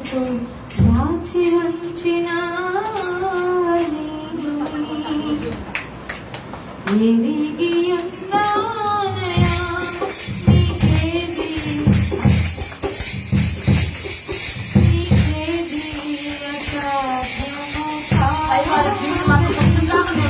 దాచి ఉంచినావని ఎరిగి ఉన్నానయా నీకేది అసాధ్యము కాదు.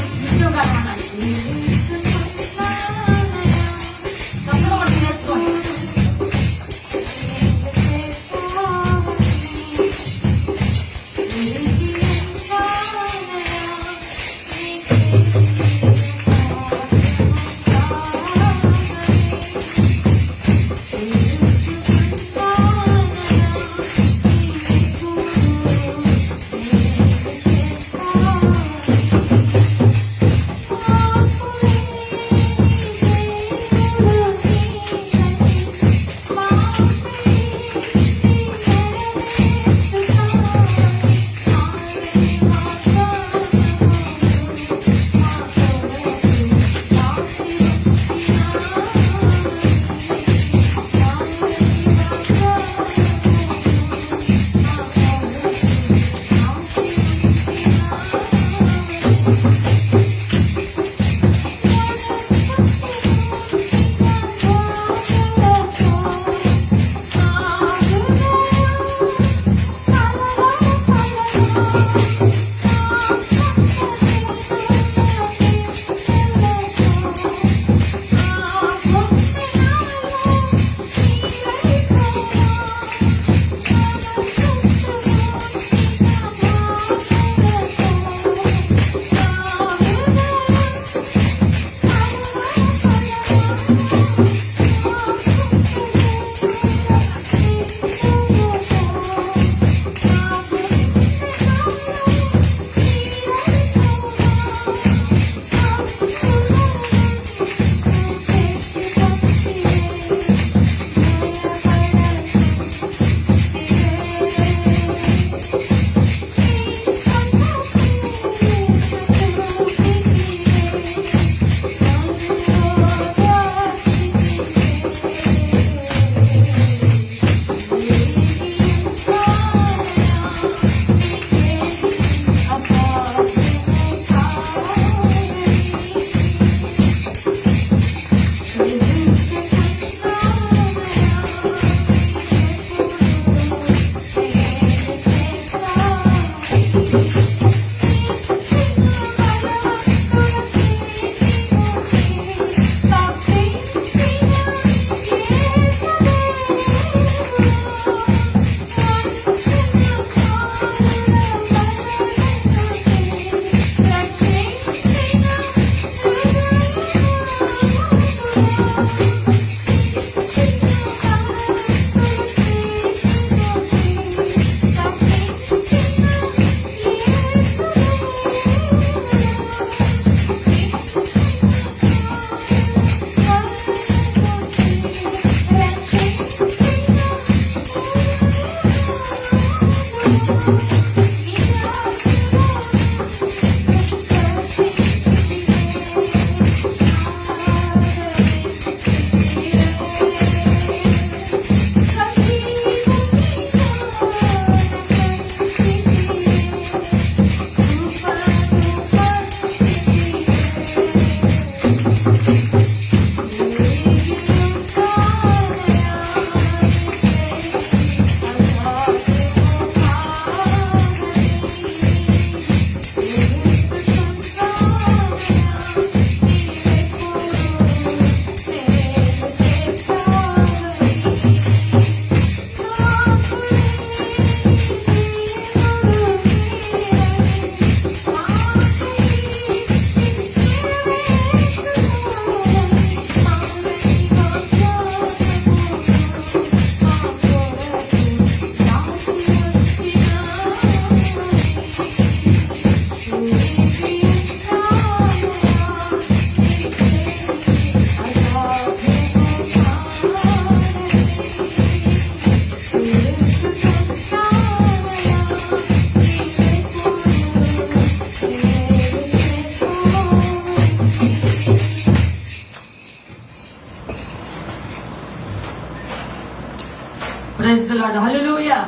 Praise the lord. హల్లెలూయా.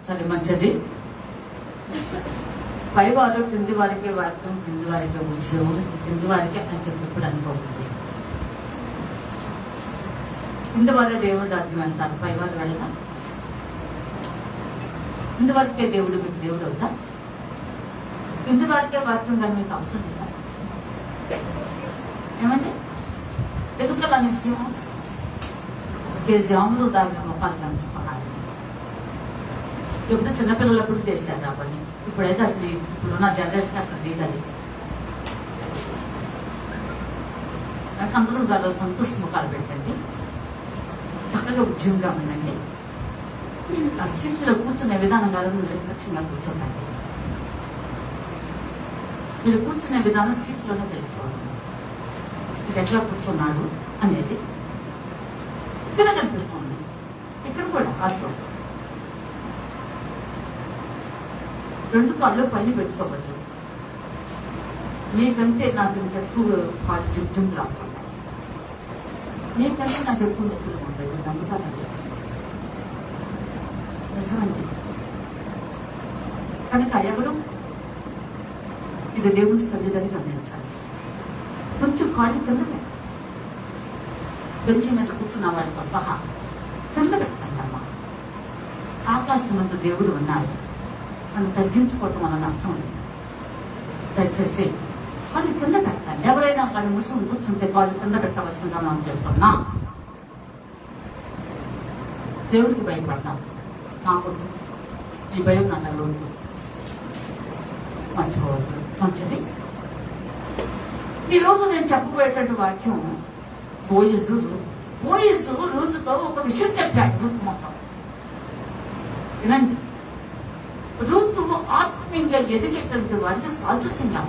సరే మంచిది. పై వారు కింది వారికే వాక్యం, కింది వారికే ఉద్యోగం, కింది వారికే అని చెప్పి ఇప్పుడు అనుకోకూడదు. కింది వారే దేవుడు రాజ్యం వెళ్తారు, పై వారు వెళ్ళరా? కింది వారికే దేవుడు మీకు దేవుడు అవుతా? కింది వారికే వాక్యం కానీ మీకు అవసరం లేదా? ఏమంటే ఎందుకలా నిత్యం జాములు దాగిన మొక్కలు కనిపిస్తున్నారు. ఎప్పుడు చిన్నపిల్లలప్పుడు చేశారు అవన్నీ. ఇప్పుడైతే అసలు ఇప్పుడున్న జనరేషన్ అసలు లేదు అది. నాకు అందరూ గారు సంతోష ముఖాలు పెట్టండి, చక్కగా ఉద్యమంగా ఉండండి. ఆ సీట్లో కూర్చునే విధానం గారు మీరు నిర్లక్ష్యంగా కూర్చోండి. మీరు కూర్చునే విధానం సీట్లోనే తెలుసుకోవాలి. మీరు ఎట్లా కూర్చున్నారు అనేది ఇక్కడ కనిపిస్తుంది, ఇక్కడ కూడా ఆల్సో. రెండు కాళ్ళు పైన పెట్టుకోవద్దు. మీకంటే నాకు ఇంకెక్కువ కాళ్ళు జిమ్ లాక్కుండా, మీకంటే నాకు ఎక్కువ నొప్పులు ఉంటాయి. మీరు నమ్ముతానండి, నిజమండి. కనుక ఎవరు ఇది దేవుని సన్నిధిని గమనించాలి. కొంచెం కాళ్ళు కింద బెంచి మీద కూర్చున్న వాటితో సహా కింద పెట్టండి అమ్మా. ఆకాశం ముందు దేవుడు ఉన్నారు, మనం తగ్గించుకోవటం వల్ల నష్టం లేదు. దయచేసి కాళ్ళు కింద పెట్టండి. ఎవరైనా కానీ ముసుగు కూర్చుంటే కాళ్ళు కింద పెట్టవలసిందిగా మనం చేస్తున్నాం. దేవుడికి భయపడ్డాం, నాకొద్దు, ఈ భయం నాకు వద్దు, మర్చిపోవద్దు. మంచిది. ఈరోజు నేను చెప్పబోయేటువంటి వాక్యం బోయజు రూతుతో ఒక విషయం చెప్పాడు. రూతు మొత్తం వినండి. రూతు ఆత్మీయంగా ఎదిగేటువంటి వారికి సాదృశ్యంగా,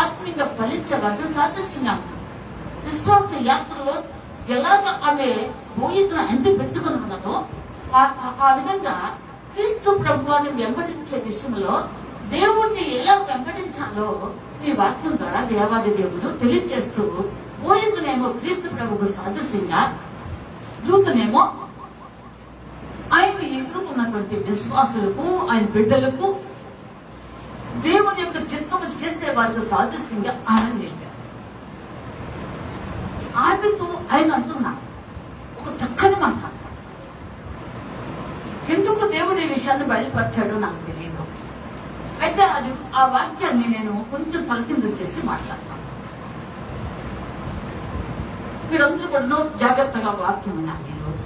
ఆత్మీయంగా ఫలించే వారికి సాదృశ్యంగా, విశ్వాస యాత్రలో ఎలాగ ఆమె బోయజును అంటి పెట్టుకుని ఉన్నదో ఆ విధంగా క్రీస్తు ప్రభువాన్ని వెంబడించే విషయంలో దేవుణ్ణి ఎలా వెంబడించాలో ఈ వాక్యం ద్వారా దేవాది దేవుడు తెలియజేస్తూ, బోయజునేమో క్రీస్తు ప్రభువుకు సాదృశ్యంగా, రూతునేమో ఆయన ఎదుర్కొన్నటువంటి విశ్వాసులకు, ఆయన బిడ్డలకు, దేవుని యొక్క చిత్తము చేసే వారికి సాదృశ్యంగా ఆయన నిలిపారు. ఆమెతో ఆయన అంటున్నా ఒక చక్కని మాట. ఎందుకు దేవుడు ఈ విషయాన్ని బయలుపరిచాడో నాకు తెలియదు. అయితే అది ఆ వాక్యాన్ని నేను కొంచెం తలకిందులు చేసి మాట్లాడతాను. మీరందరూ కూడా జాగ్రత్తగా వాక్యం వినాలి. ఈరోజు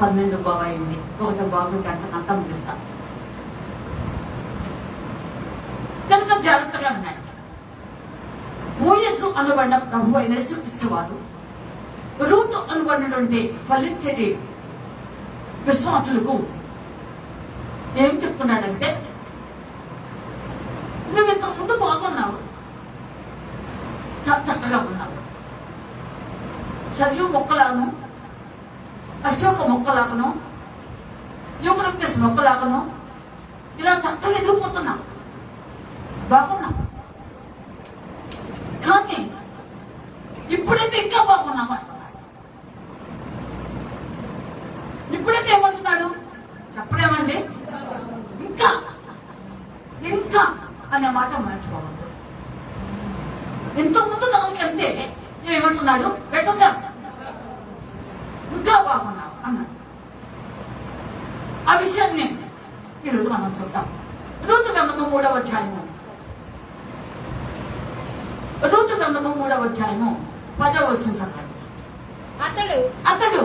12 బాబు అయింది, 1 బాబు గంటకంతా ముగిస్తాం కనుక జాగ్రత్తగా వినాలి. బోయజు అనబడిన ప్రభు అయిన యేసుక్రీస్తు వారు రూతు అనబడినటువంటి ఫలించేటి విశ్వాసులకు ఏం చెప్తున్నాడంటే, నువ్వు ఇంతకు ముందు బాగున్నావు, చాలా చక్కగా ఉన్నావు, చదువు మొక్కలాగను, అష్టోక మొక్కలాగను, యూకలిప్టస్ మొక్కలాగను ఇలా చక్కగా ఎదిగిపోతున్నావు, బాగున్నావు. కానీ ఇప్పుడైతే ఇంకా బాగున్నావు అంటున్నాడు. ఇప్పుడైతే ఏమంటున్నాడు చెప్పలేమండి. ఇంకా ఇంకా అనే మాట మర్చిపోవద్దు. ఇంతకుముందు దానికంటే ఏమంటున్నాడు, పెట్టుగా ఇంకా బాగున్నావు అన్నాడు. ఆ విషయాన్ని ఈరోజు మనం చూద్దాం. రూతు గ్రంథము 3వ అధ్యాయము, రూతు గ్రంథము 3వ అధ్యాయము 10వ వచనం చదవండి. అతడు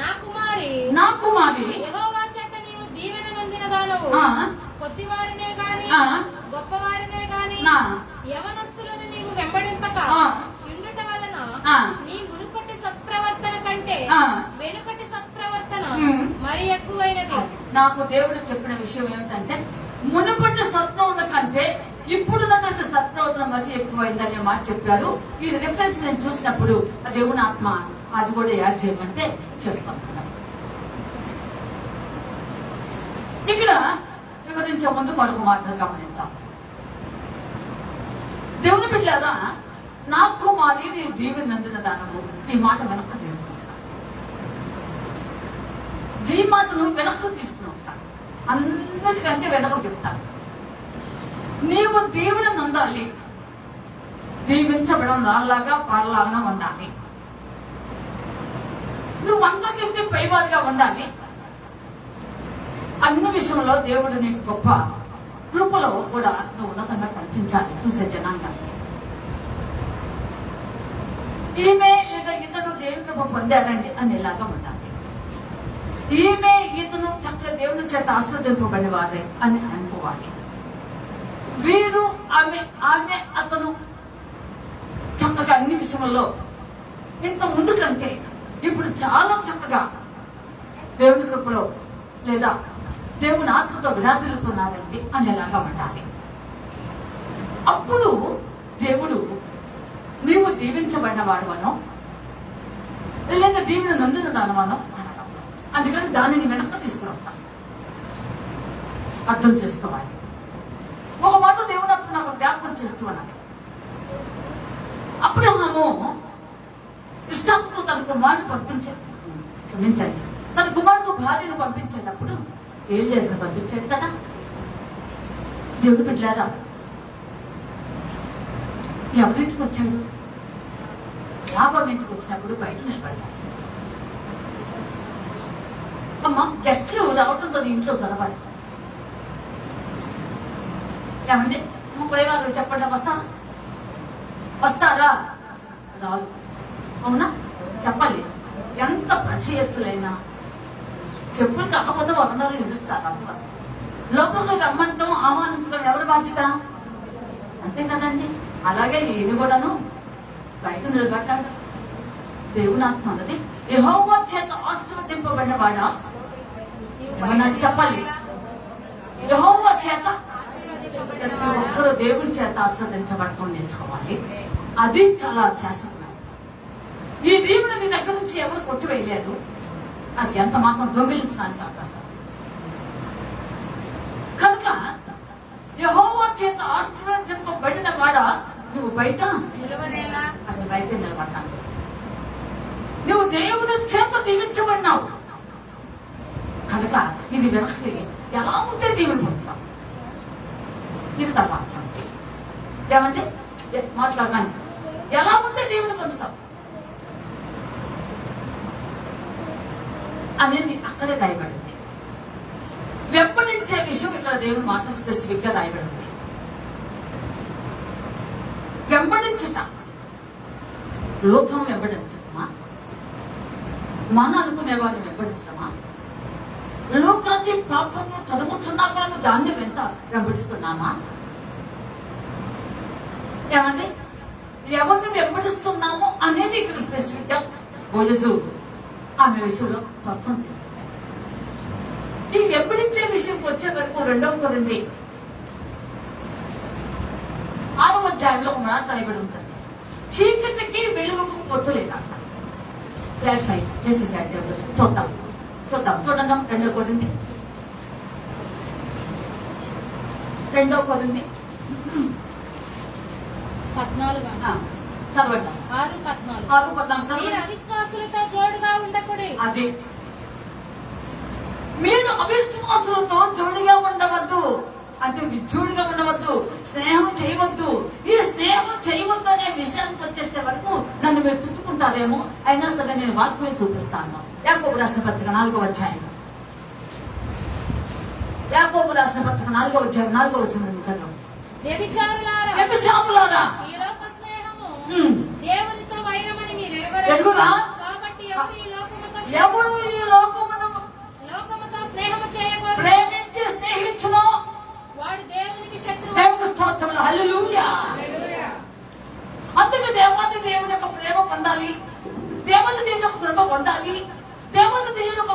నా కుమారి యెహోవా చేత నీవు దీవెన నొందిన దానవు, కొద్దివారినే గాని గొప్పవారినే గాని యవనస్తులను నీవు వెంబడింపక ఉండుట వలన నీ మునుపటి సత్ప్రవర్తన కంటే వెనుకటి సత్ప్రవర్తన మరి ఎక్కువైనది. నాకు దేవుడు చెప్పిన విషయం ఏమిటంటే, మునుపటి సత్ప్రవర్తన కంటే ఇప్పుడున్నటువంటి సత్ప్రవర్తన మరి ఎక్కువైందనే మాట చెప్పారు. ఈ రిఫరెన్స్ నేను చూసినప్పుడు దేవుని ఆత్మ అది కూడా యాడ్ చేయమంటే చేస్తాను. ఇక్కడ వివరించే ముందు మరొక మాట గమనిద్దాం. దేవుని బిడ్డలారా, నా కుమారి నీ దీవెన నందిన దానము, ఈ మాట వెనక్కి తీసుకుని వస్తాను. ఈ మాటను వెనక్కి తీసుకుని వస్తాను. అన్నిటికంటే వెనక చెప్తాను. నీవు దేవుని నందాలి, దీవించబడం దానిలాగా వాళ్ళలాగా ఉండాలి. నువ్వు అందరికంటే పైవాడిగా ఉండాలి. అన్ని విషయంలో దేవుడు నీకు గొప్ప కృపలో కూడా నువ్వు ఉన్నతంగా కనిపించాలి చూసే జనాంగాన్ని. ఈమె లేదా ఇతను దేవుని కృప పొందారండి అనేలాగా ఉండాలి. ఈమె ఇతను చక్కగా దేవుని చేత ఆశ్రదింపబడి వారే అని అనుకోవాలి. వీరు ఆమె ఆమె అతను చక్కగా అన్ని విషయంలో ఇంత ముందు కంటే ఇప్పుడు చాలా చక్కగా దేవుని కృపలో లేదా దేవుని ఆత్మతో విరాజిల్లుతున్నారండి అనేలాగా ఉండాలి. అప్పుడు దేవుడు నీవు దీవించబడిన వాడువనో లేదా దీవిని నందిన దానవనో అనడం. అందుకని దానిని వెనక్కి తీసుకుని వస్తాను. అర్థం చేసుకోవాలి. ఒక మాట దేవుడు నాకు జ్ఞాపకం చేస్తూ ఉన్నది. అబ్రహాము ఇస్సాకుకు తన కుమారుడు క్షమించండి, తన కుమారుడు భార్యను పంపించేటప్పుడు ఏం చేసి పంపించాడు కదా. దేవుడు బిడ్డలారా, ఎవరింటికి వచ్చాడు? లాభం ఇంటికి వచ్చినప్పుడు బయట నిలబడ్డాడు. అమ్మ గెస్ట్లు రావడంతో ఇంట్లో జరబడి ఏమండి 30 వారు చెప్పండి, వస్తారా? వస్తారా? రాదు. అవునా? చెప్పాలి. ఎంత పరిచయస్తులైనా చెప్పులు కాకపోతే వరండాలు ఇడుస్తారు. అప్పుడు లోపలికి రమ్మంటాం, ఆహ్వానించడం ఎవరు బాధ్యత? అంతే కదండి. అలాగే ఈయన కూడాను బయట నిలబడ్డాడు. దేవుని ఆత్మ అన్నది యెహోవా చేత ఆశీర్వదింపబడిన వాడా ఏమన్నా చెప్పాలి. యెహోవా చేత ప్రతి ఒక్కరు దేవుని చేత ఆస్వాదించబడటం నేర్చుకోవాలి. అది చాలా శాశ్వతమైన. ఈ దేవుని నీ దగ్గర నుంచి ఎవరు కొట్టివేయలేరు. అది ఎంత మాత్రం దొంగిలించడానికి అవకాశం. కనుక యెహోవా చేత ఆశీర్వదింపబడిన వాడా నువ్వు బయట అసలు బయట నిలబడ్డాను. నువ్వు దేవుని చేత దీవించబడినావు కనుక ఇది వెనక్కి ఎలా ఉంటే దేవుని పొందుతావు. ఇది తర్వాత సంగతి. ఏమంటే మాట్లాడగానే ఎలా ఉంటే దేవుని పొందుతావు అనేది అక్కడే రాయబడింది. వెంబడించే విషయం ఇక్కడ దేవుని మాట స్పెసిఫిక్ గా రాయబడింది. వెంబడించుట, లోకం వెంబడించటమా, మన అనుకునేవారిని వెంబడిస్తామా? లోకాన్ని పాపంలో తరుముతున్నా కూడా నువ్వు దాన్ని వెంట వెంబడిస్తున్నామా? ఏమంటే ఎవరిని వెంబడిస్తున్నాము అనేది ఇక్కడ స్పెసిఫిక్ గా బోజు ఆమె విషయంలో స్పష్టం చేసేసారు. ఈ వెంబడించే విషయంకి వచ్చే వరకు 2వ కొరింథీ 6వ అధ్యాయంలో ఒక మాట రాయబడి ఉంటుంది. చీకటికి వెలుగుకు పొత్తు లేదా క్లారిఫై చేసేసాడు దేవుడు. చూద్దాం చూడండి 2వ కొరింథీ 14 చదవండి. 6:14 అవిశ్వాసులతో జోడుగా ఉండకూడదు. అది మీరు అవిశ్వాసులతో జోడిగా ఉండవద్దు అంటే విజోడిగా ఉండవద్దు, స్నేహం చేయవద్దు. ఈ స్నేహం చేయవద్దు అనే విషయానికి వచ్చేసే వరకు నన్ను మీరు చుట్టుకుంటారేమో, అయినా సరే నేను వాక్యమే చూపిస్తాను. యాకోబు రాసిన పత్రిక 4వ అధ్యాయం, యాకోబు రాసిన పత్రిక 4వ అధ్యాయం 4వ వచనం. వ్యభిచారులారా ఈ లోక స్నేహము దేవునితో వైరమని మీరు ఎరుగురా? కాబట్టి ఎవరు ఈ లోకముతో స్నేహము చేయకూడదు. ప్రేమించి స్నేహించును వాడు దేవునికి శత్రువు. దేవుని స్తోత్రములు, హల్లెలూయా. అందుకే దేవుని యొక్క ప్రేమ పొందాలి, దేవుని దేవుని యొక్క కృప పొందాలి, దేవుని దేవుని యొక్క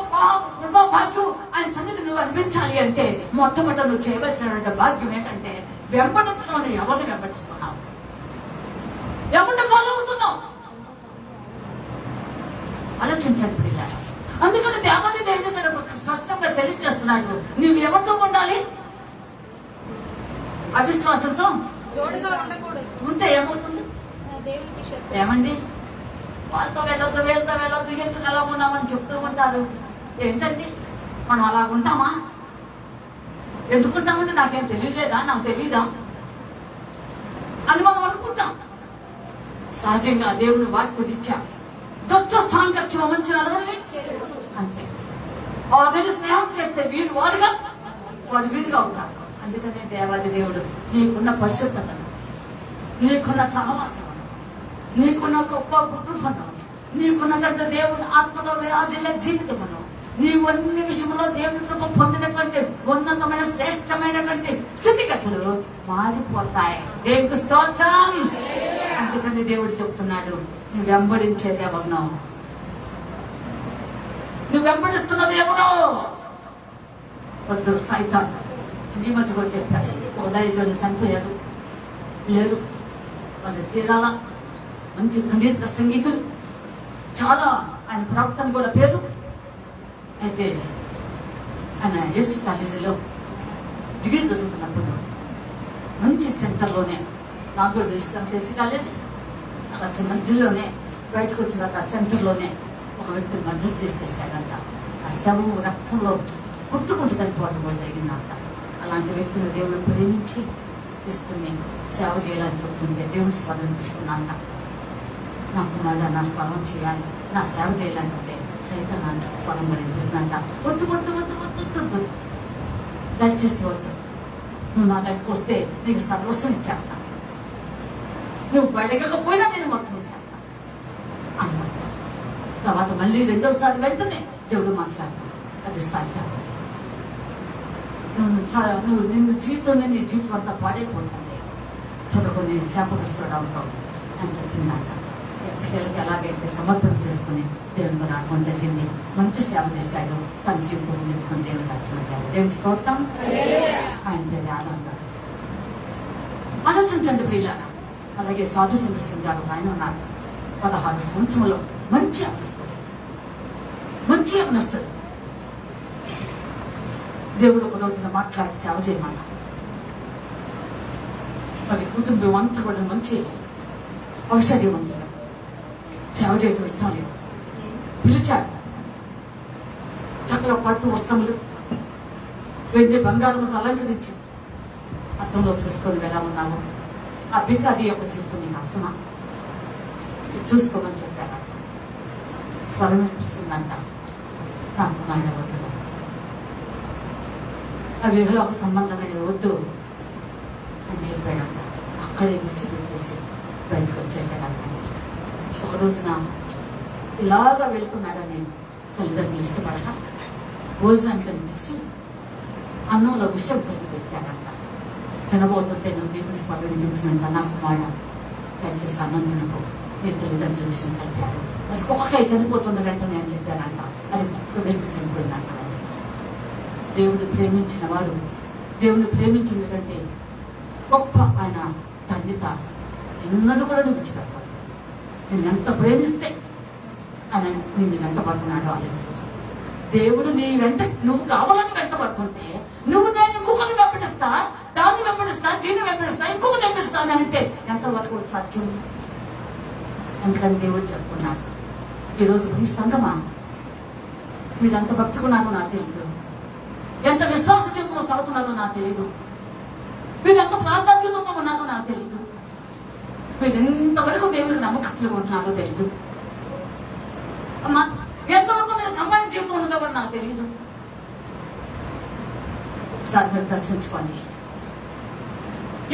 కృప భాగ్యం ఆయన సన్నిధి నువ్వు అనిపించాలి అంటే మొట్టమొదటి నువ్వు చేయవలసిన భాగ్యం ఏంటంటే వెంబడించడం. నువ్వు ఎవరిని వెంబడిస్తున్నావు? ఎవరిని ఫాలో అవుతున్నావు? ఆలోచించండి పిల్లలు. అందుకని దేవుని దేవుని స్పష్టంగా తెలియజేస్తున్నాడు. నువ్వు ఎవరితో ఉండాలి? అవిశ్వాసంతో జోడుగా ఉండకూడదు. ఉంటే ఏమవుతుంది? దేవునికి శత్రువు. ఏమండి వాళ్ళతో వెళ్ళొద్దు వీళ్ళతో వెళ్ళొద్దు ఎందుకు ఎలా ఉన్నామని చెప్తూ ఉంటారు. ఏంటండి మనం అలా ఉంటామా? ఎందుకుంటామంటే నాకేం తెలియలేదా, నాకు తెలీదా అని మనం అనుకుంటాం. సహజంగా దేవుని వాక్కు ఇచ్చా దుష్ట స్థానం వచ్చి మంచి నడవండి అంతే. వారిని స్నేహం చేస్తే వీరు వారు వీరుగా అవుతారు. అందుకనే దేవాది దేవుడు నీకున్న పరిశుద్ధతను, నీకున్న సహవాసమును, నీకున్న గొప్ప కుటుంబను, నీకున్నటువంటి దేవుని ఆత్మతో విరాజిల్లే జీవితమును, నీవు అన్ని విషయంలో దేవుని కృప పొందినటువంటి ఉన్నతమైన శ్రేష్టమైనటువంటి స్థితిగతులు మారిపోతాయి. దేవునికి స్తోత్రం. అందుకని దేవుడు చెప్తున్నాడు, నువ్వు వెంబడించేది ఎవరినో, నువ్వు వెంబడిస్తున్నది ఎవరో వద్దు. సైతాన్ ఈ మధ్య కూడా చెప్పారు, ఒక దైవజనులు చనిపోయారు, లేదు వాళ్ళు చీరాల మంచి గంభీర ప్రసంగికులు, చాలా ఆయన ప్రవక్తన కూడా పేరు. అయితే ఆయన ఎస్సీ కాలేజీలో డిగ్రీ చదువుతున్నప్పుడు మంచి సెంటర్లోనే, నాకు కూడా తెలుసు ఎస్సీ కాలేజీ, అక్కడ మధ్యలోనే బయటకు వచ్చిన ఆ సెంటర్లోనే ఒక వ్యక్తిని మద్దతు చేసేసాడంట. ఆ శవం రక్తంలో కొట్టుకుంటూ చనిపోవడం కూడా జరిగిందంట. అలాంటి వ్యక్తిని దేవుడు ప్రేమించి తీసుకుని సేవ చేయాలని చెప్తుంటే దేవుడు స్వరం ఇస్తున్నాంట. నా కుమారుడు నా స్వరం చేయాలి, నా సేవ చేయాలంటే సైతం నా స్వరం కూడా వినిపిస్తుందంట. వద్దు వద్దు వద్దు వద్దు వద్దు, దయచేసి వద్దు, నువ్వు నా దగ్గరికి వస్తే నీకు సర్వస్వం ఇచ్చేస్తా, నువ్వు అడగకపోయినా నేను మొత్తం ఇచ్చేస్తా అన్నమాట. తర్వాత మళ్ళీ రెండోసారి వెంటనే దేవుడు మాట్లాడతాడు, అది సాధ్యం, నువ్వు నిన్ను జీవితంలో నీ జీవితం అంతా పాడైపోతుంది, చదువుకొని శాపగ్రస్తుడు అవుతావు అని చెప్పిందాక. పిల్లలకి ఎలాగైతే సమర్పణ చేసుకుని దేవుడికి రావడం జరిగింది. మంచి సేవ చేశాడు, తన జీవితం ముగించుకుని దేవుడు రాజ్యం. దేవుడి స్తోత్రం. ఆయన పేరు ఆదాం గారు. ఆలోచించండి ప్రియులారా. అలాగే సాధు సింగ్ గారు ఆయన ఉన్నారు, 16 సంవత్సరంలో మంచి అభినస్తుడు, మంచి అభినస్తుడు. దేవుడు ఒక రోజున మాట్లాడి సేవ చేయమన్నా. మరి కుటుంబం అంతా కూడా మంచి ఔషధ్యవంతులు, సేవ చేయడం ఇష్టం లేదు. పిలిచాడు, చక్కగా పట్టు వస్త్రములు వెండి బంగారముతో అలంకరించి అర్థంలో చూసుకొని ఎలా ఉన్నాము, ఆ బిడ్డ యొక్క జీవితం నీకు అవసరమా, చూసుకోమని చెప్పారు. స్వరం వినిపిస్తుందంట, నా కుమారుడు వద్దు, ఆ విహలోక సంబంధమైన వద్దు అని చెప్పాడంట. అక్కడే విడిచిపెట్టేసి బయటకు వచ్చేసాడంట. ఒక రోజున ఇలాగా వెళ్తున్నాడని తల్లిదండ్రులు ఇష్టపడక భోజనానికి పిలిచి అన్నంలో విషయం కలిగి వెతికాడంట. తినబోతుంటే నువ్వు దేవుడి స్వామి వినిపించినంత, నా కుమారుడు దయచేసి అన్నం తినకు, నీ తల్లిదండ్రుల విషయం కలిపారు, అది కుక్కకాయ చనిపోతున్న వెంటనే అని చెప్పారంట. అది కుక్క వేస్తే చనిపోయిందంట. దేవుడు ప్రేమించిన వారు, దేవుని ప్రేమించినటువంటి గొప్ప ఆయన ధన్యత ఎన్నడూ కూడా నువ్వు విడిచిపెట్టవద్దు. నేను ఎంత ప్రేమిస్తే ఆయన నిన్ను వెంటబడుతున్నాడో ఆలోచించు. దేవుడు నీ వెంట నువ్వు కావాలని వెంటబడుతుంటే, నువ్వు నేను ఇంకొకరిని వెంబడిస్తా, దాన్ని వెంబడిస్తా, దీన్ని వెంబడిస్తా, ఇంకొకరిని వెంబడిస్తాను అంటే ఎంతవరకు సాధ్యం? అందుకని దేవుడు చెప్తున్నాడు ఈరోజు, ఈ సంగమా మీరు ఎంత భక్తుకున్నారో నాకు తెలియదు, ఎంత విశ్వాస జీవితంలో సాగుతున్నారో నాకు తెలియదు, మీరు ఎంత ప్రార్థన జీవితంలో ఉన్నారో నాకు తెలియదు, మీరు ఎంతవరకు దేవుడికి నమ్మకస్తులు ఉంటున్నారో తెలియదు, అమ్మా ఎంతవరకు మీరు కమ్మాయి జీవితం ఉన్నదో కూడా నాకు తెలియదు. ఒకసారి మీరు దర్శించుకోండి.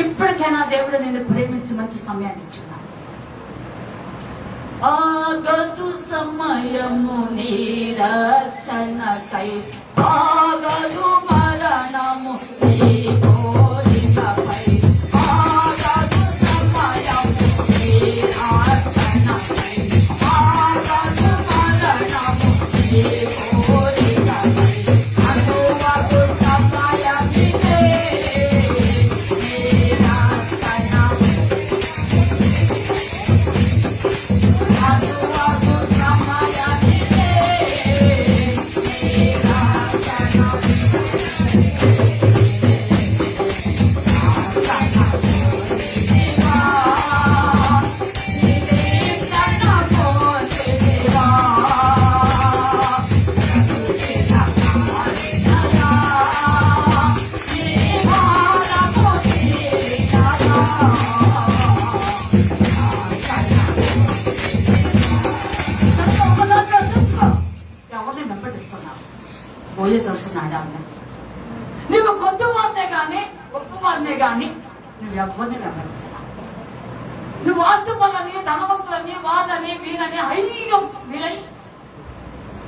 ఇప్పటికైనా దేవుడు నిన్ను ప్రేమించి మంచి సమయాన్ని ఇచ్చున్నాడు. ఆగదు సమయము నీ రక్షణకై, ఆగదు మరణము నీ కోరికపై, ఆగదు సమయము నీ రక్షణకై, ఆగదు మరణము నీ కోరికపై, అనువగు సమయమిదే నీ రక్షణ, అనువగు సమయమిదే నీ రక్షణ. పోయేదంటున్నాడు ఆమె. నువ్వు కొద్దివారినే కానీ గొప్పవారినే కానీ నువ్వు ఎవరిని వెంబడించరా. నువ్వు ఆస్తుపలని ధనవంతులని వాదని వీరని హైగా వీలని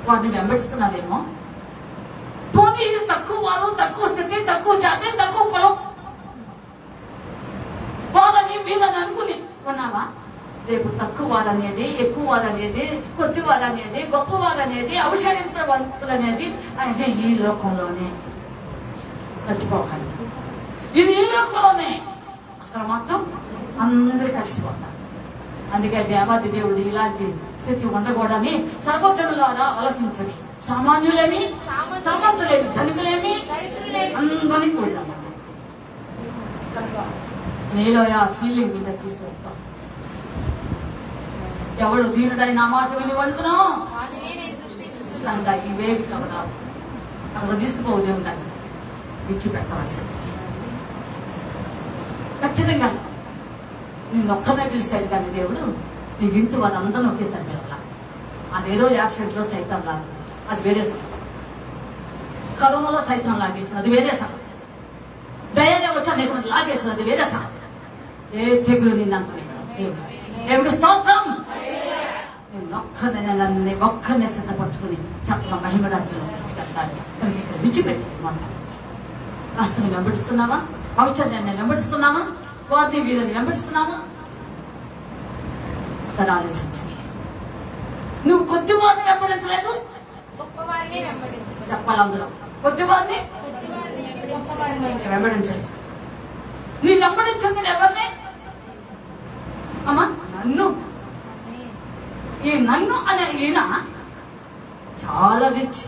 వారిని వెంబడిస్తున్నావేమో. పోనీ తక్కువ వారు, తక్కువ స్థితి, తక్కువ జాతి, తక్కువ కులం వారని వీరని అనుకుని ఉన్నావా? రేపు తక్కువ వారనేది, ఎక్కువ వారనేది, కొద్ది వారనేది, గొప్ప వారనేది, అవసరవంతులనేది అయితే ఈ లోకంలోనే మర్చిపోకండి. ఇది ఈ లోకంలోనే. అక్కడ మాత్రం అందరూ కలిసిపోతారు. అందుకే దేవాది దేవుడు ఇలాంటి స్థితి ఉండకూడదని సర్వజనులారా ఆలోచించండి. సామాన్యులేమి, సామంతులేమి, ధనికులేమి అందరినీ కూడా నీలో ఆ ఫీలింగ్ ఇంత తీసేస్తాం. ఎవడు దీనుడై నా మాట విని వణుకును కనుక ఇవేవి కనుక అక్కడ తీసుకుపోవు దేవుని దగ్గర విడిచిపెట్టవలసింది. ఖచ్చితంగా నిన్నొక్కనే పిలుస్తాడు కానీ దేవుడు నీ ఇంటి వాళ్ళందరూ నొక్కిస్తాడు పిల్లల. అదేదో యాక్సిడెంట్లో సైతం లాగా అది వేరే సంగతి. కరోనాలో సైతం లాగేస్తుంది అది వేరే సంగతి. దయనే వచ్చా నీకు లాగేస్తుంది అది వేరే సంగతి. ఏ తెగులు నిన్నంత దేవుడు స్తోత్రం. నేను ఒక్కనే సిద్ధపరచుకుని చక్కగా మహిమ రాజ్యంలో తీసుకెళ్తాను. ఇక్కడ విడిచిపెట్టమాట రాష్ట్రాన్ని వెంబడిస్తున్నావా? ఔషధాన్ని వెంబడిస్తున్నామా? వాటి వీళ్ళని వెంబడిస్తున్నామా? ఒకసారి ఆలోచించండి. నువ్వు కొద్దివారిని వెంబడించలేదు, గొప్పవారిని వెంబడించలేదు. చెప్పాలి అందరూ. కొద్దివారిని వెంబడించలేదు. నీ వెంబడించింది ఎవరిని? అమ్మా నన్ను. ఈ నన్ను అనే ఈయన చాలా రిచ్.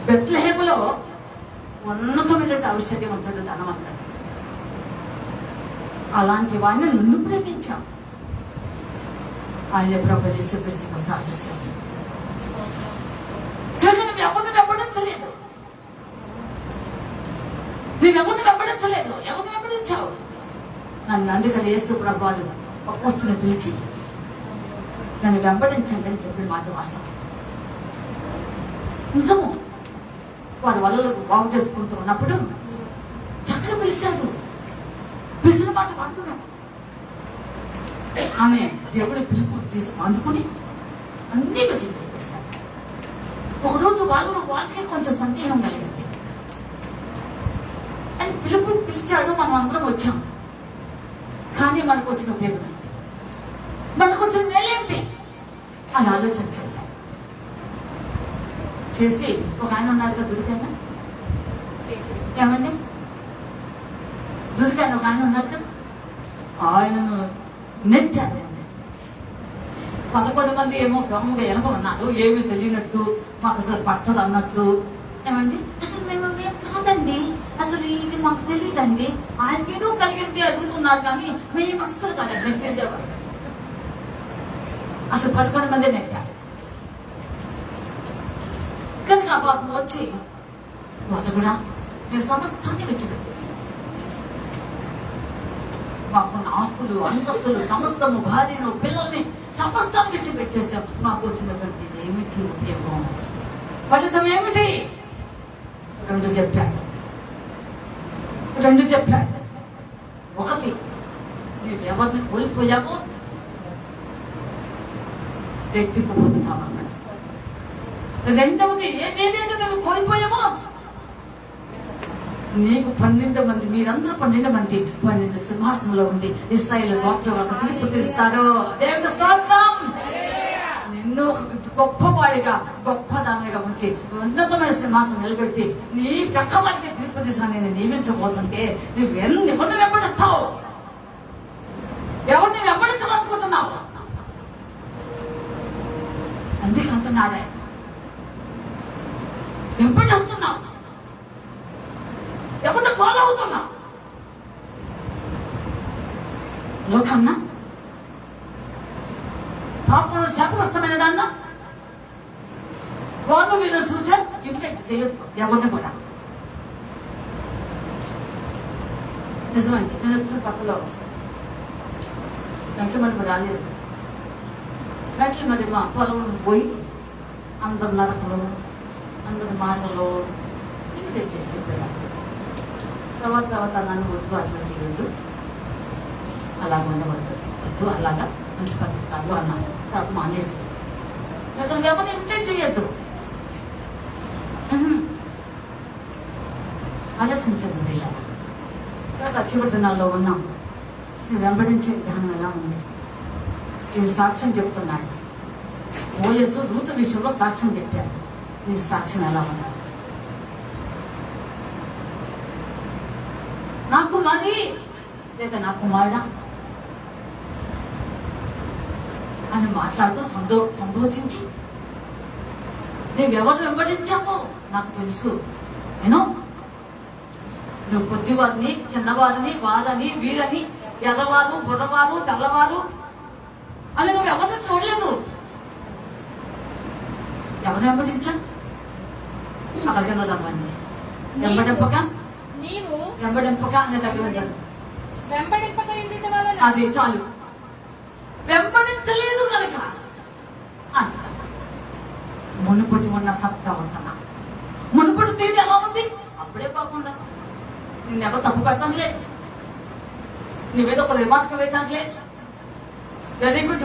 బెత్లెహేములో ఉన్నతమైనటువంటి ఔషధ్యవంతుడు, ధనవంతుడు. అలాంటి వాడిని నన్ను ప్రేమించావు. ఆయన ప్రభు యేసుక్రీస్తుకు సాదృశ్యం. నువ్వు ఎవరిని వెంబడించలేదు. నువ్వెవరిని వెంబడించలేదు. ఎవరిని వెంబడించావు? నన్ను. అందుకని యేసు ప్రభు అపోస్తులను పిలిచి నన్ను వెంబడించండి అని చెప్పిన మాట వాస్తవం. నిజము. వారి వలలకు బాగు చేసుకుంటూ ఉన్నప్పుడు చక్కగా పిలిచాడు. పిలిచిన మాట వాడుతున్నాడు. ఆమె దేవుడి పిలుపు అందుకుని అన్ని వదిలిపెట్టేశాడు. ఒకరోజు వాళ్ళకే కొంచెం సందేహం కలిగింది. అని పిలిచాడు. మనం అందరం వచ్చాం. కానీ మనకు వచ్చిన ఉపయోగం ఏంటి? మనకు వచ్చిన మేలేమిటి అని ఆలోచన చేశాం. చేసి ఒక ఆయన ఉన్నాడుగా దురికాయన. ఏమండి దురికాయన ఒక ఆయన ఉన్నాడు కదా, ఆయనను నెట్టాడు. 11 మంది ఏమో గమ్ముగా వెనక ఉన్నారు. ఏమీ తెలియనట్టు, మాకు అసలు పట్టదు అన్నట్టు. ఏమండి అసలు మేము కాదండి, అసలు ఇది మాకు తెలియదండి, ఆయనకి ఏదో కలిగింది అడుగుతున్నారు కానీ మేము అస్సలు కాదండి నెట్టేవారు. అసలు 11 మంది నెట్టారు. కనుక ఆ పాపం వచ్చి వాళ్ళు కూడా మేము సమస్తాన్ని విడిచిపెట్టేసాం. మాకున్న ఆస్తులు, అంతస్తులు, సమస్తము, భార్యను, పిల్లల్ని సమస్తాన్ని విడిచిపెట్టేసాం. మాకు వచ్చినటువంటి ఏమిటి ఉపయోగం? ఫలితం ఏమిటి? రెండు చెప్పాడు. ఒకటి, నీవు ఎవరిని కోల్పోయావో రెట్టింపు పొందుతావా. రెండవది, ఏదేదైతే నువ్వు కోల్పోయావో నీకు 12 మంది, మీరందరూ 12 మంది 12 సింహాసనంలో ఉంది ఇశ్రాయేలు గోత్రాలకు తీర్పు తీస్తారు. దేవుని స్తోత్రం. నిన్ను గొప్పవాడిగా, గొప్పదానిగా ఉంచి ఉన్నతమైన సింహాసనం నిలబెట్టి నీ ప్రక్క వాడికి తీర్పు తీసిన నేను నియమించబోతుంటే ఎవరిని వెంబడిస్తావు? ఎవరిని వెంబడించాలనుకుంటున్నావు? అందుకే అంటున్నాడే, వెంబడిస్తున్నావు, ఎవరిని ఫాలో అవుతున్నావు? లోకన్నా, పాపంలో శాపగ్రస్తమైన దాన్న వాళ్ళు వీళ్ళని చూసే ఇమిటేట్ చేయొద్దు ఎవరిని కూడా. నిజమండి, నేను వచ్చిన పక్కలో గంటలు మరి రాలేదు. గంటలు మరి మా పొలం పోయి అందరు నరకలు, అందరి మాటలు ఇమిటేట్ చేసి చెప్పేదాన్ని. తర్వాత నన్ను వద్దు, అట్లా చేయొద్దు, అలా ఉండవద్దు, వద్దు, అలాగా మంచి పద్ధతి కాదు అన్నాను. తర్వాత మానేసి ఎవరిని ఇమిటేట్ చేయొద్దు, ఆలోచించండి. తర్వాత చివరి దినాల్లో ఉన్నాం. నేను వెంబడించే విధానం ఎలా ఉంది? నేను సాక్ష్యం చెప్తున్నాడు. బోయజు రూతు విషయంలో సాక్ష్యం చెప్పాను. నీ సాక్ష్యం ఎలా ఉన్నారు? నా కుమారి లేదా నా కుమారుడా అని మాట్లాడుతూ సంబోధించి నువ్వెవరు వెంబడించావో నాకు తెలుసు. నువ్వు కొద్దివారిని, చిన్నవారిని, వారని, వీరని, ఎర్రవారు, బుర్రవారు, తెల్లవారు అని నువ్వు ఎవరిని చూడలేదు. ఎవరు వెంబడించా? అక్కడికన్నా రమ్మని వెంబడింపక అనే దగ్గర ఉంచాను. అది చాలు. వెంబడించలేదు కనుక అంట. మునుపటి ఉన్న సత్ప్రవర్తన, మునుపటి తీరు ఎలా ఉంది? అప్పుడే కాకుండా నిన్నెవరు తప్పు పెట్టడంలే, నువ్వేదో ఒక రిమార్క్ వేయటానిలే, వెరీ గుడ్,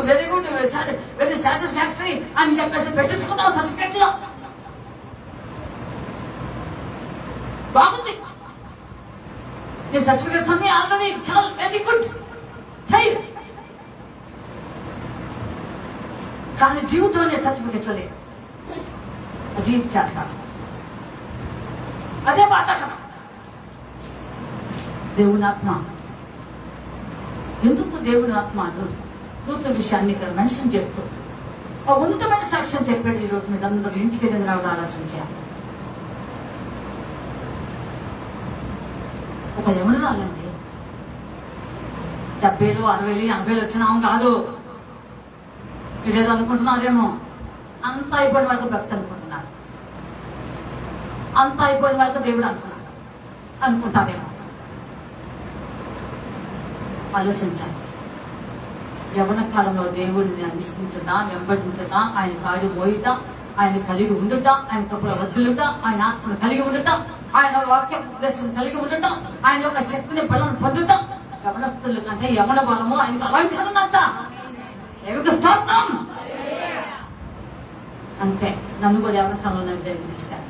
వెరీ సాటిస్ఫాక్టరీ అని చెప్పేసి పెట్టించుకున్నావు సర్టిఫికెట్ లో. బాగుంది, నీ సర్టిఫికెట్స్ అన్ని ఆల్రెడీ చాలా వెరీ గుడ్. కానీ జీవితం అనే సర్టిఫికెట్లో లేదు. జీవించాలి, అదే బాధాకరం. దేవుని ఆత్మ, ఎందుకు దేవుని ఆత్మ రూతు విషయాన్ని ఇక్కడ మెన్షన్ చేస్తూ ఒక ఉన్నతమైన సాక్ష్యం చెప్పాడు. ఈ రోజు మీరు అందరూ ఇంటికి వెళ్ళింది కాబట్టి ఆలోచన చేయాలి. ఒక ఎవరు రాలండి, 70,000, 60,000, 80,000 వచ్చినాము కాదు. ఇదేదో అనుకుంటున్నారేమో, అంతా అయిపోయిన వాళ్ళకి భక్తి అనుకుంటున్నారు, అంతా అయిపోయిన వాళ్ళకి దేవుడు అనుకుంటారేమో. ఆలోచించండి. యవ్వన కాలంలో దేవుడిని అనుసరించుట, వెంబడించుట, ఆయన కాడి మోయుట, ఆయన కలిగి ఉండుట, ఆయన కప్పుల వద్దులుట, ఆయన ఆత్మను కలిగి ఉండుట, ఆయన వాక్య ఉద్దేశం కలిగి ఉండుట, ఆయన యొక్క శక్తిని బలం పొందుట. యవనస్తుల కంటే యవన బలము ఆయనకు అలంకరణ అంట. స్తోత్రం. అంతే, నన్ను కూడా యవన కాలంలో దేవుడు పిలిచాడు.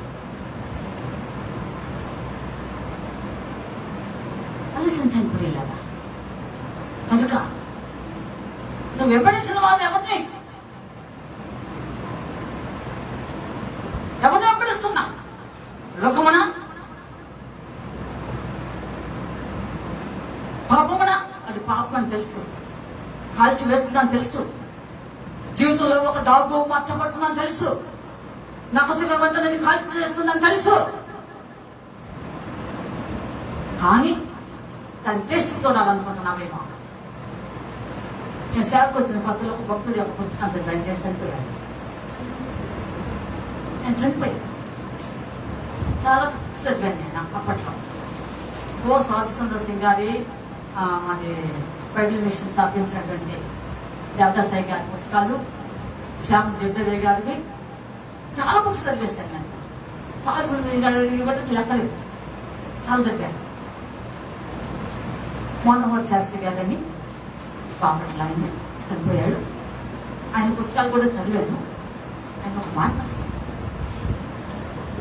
ఆలోచించండి ప్రియులారా. కనుక నువ్వు వెంబడించిన వారు ఎవరిని వెంబడిస్తున్నా? లోకమునా, పాపమునా? అది పాపం అని తెలుసు, కాల్చి వేస్తుందని తెలుసు, జీవితంలో ఒక డాగు మార్చబడుతుందని తెలుసు, నమస్కారం కాల్చి చేస్తుందని తెలుసు. కానీ దాన్ని టెస్ట్ చూడాలనుకుంటున్నామేమో. నేను సేవకు వచ్చిన కొత్తలో ఒక భక్తుడి యొక్క పుస్తకం చదివాను. నేను చనిపోయాను. చాలా చదివాను నేను అప్పట్లో. స్వాతిసుందర్ సింగ్ గారి మరి బైబిల్ మిషన్ స్థాపించినటువంటి దేవదాసాయి గారి పుస్తకాలు, శ్యామ్ జగ్దజయ్ గారివి చాలా బుక్స్ చదివేస్తాను నేను. స్వాతిసుందర్ సింగ్ గారి బట్టి లెక్కలేదు, చాలా చదివాను. మోహన్ శాస్త్రి గారని బాపట్ల ఆయన చనిపోయాడు. ఆయన పుస్తకాలు కూడా చదివాను. ఆయన ఒక మాట వస్తాను,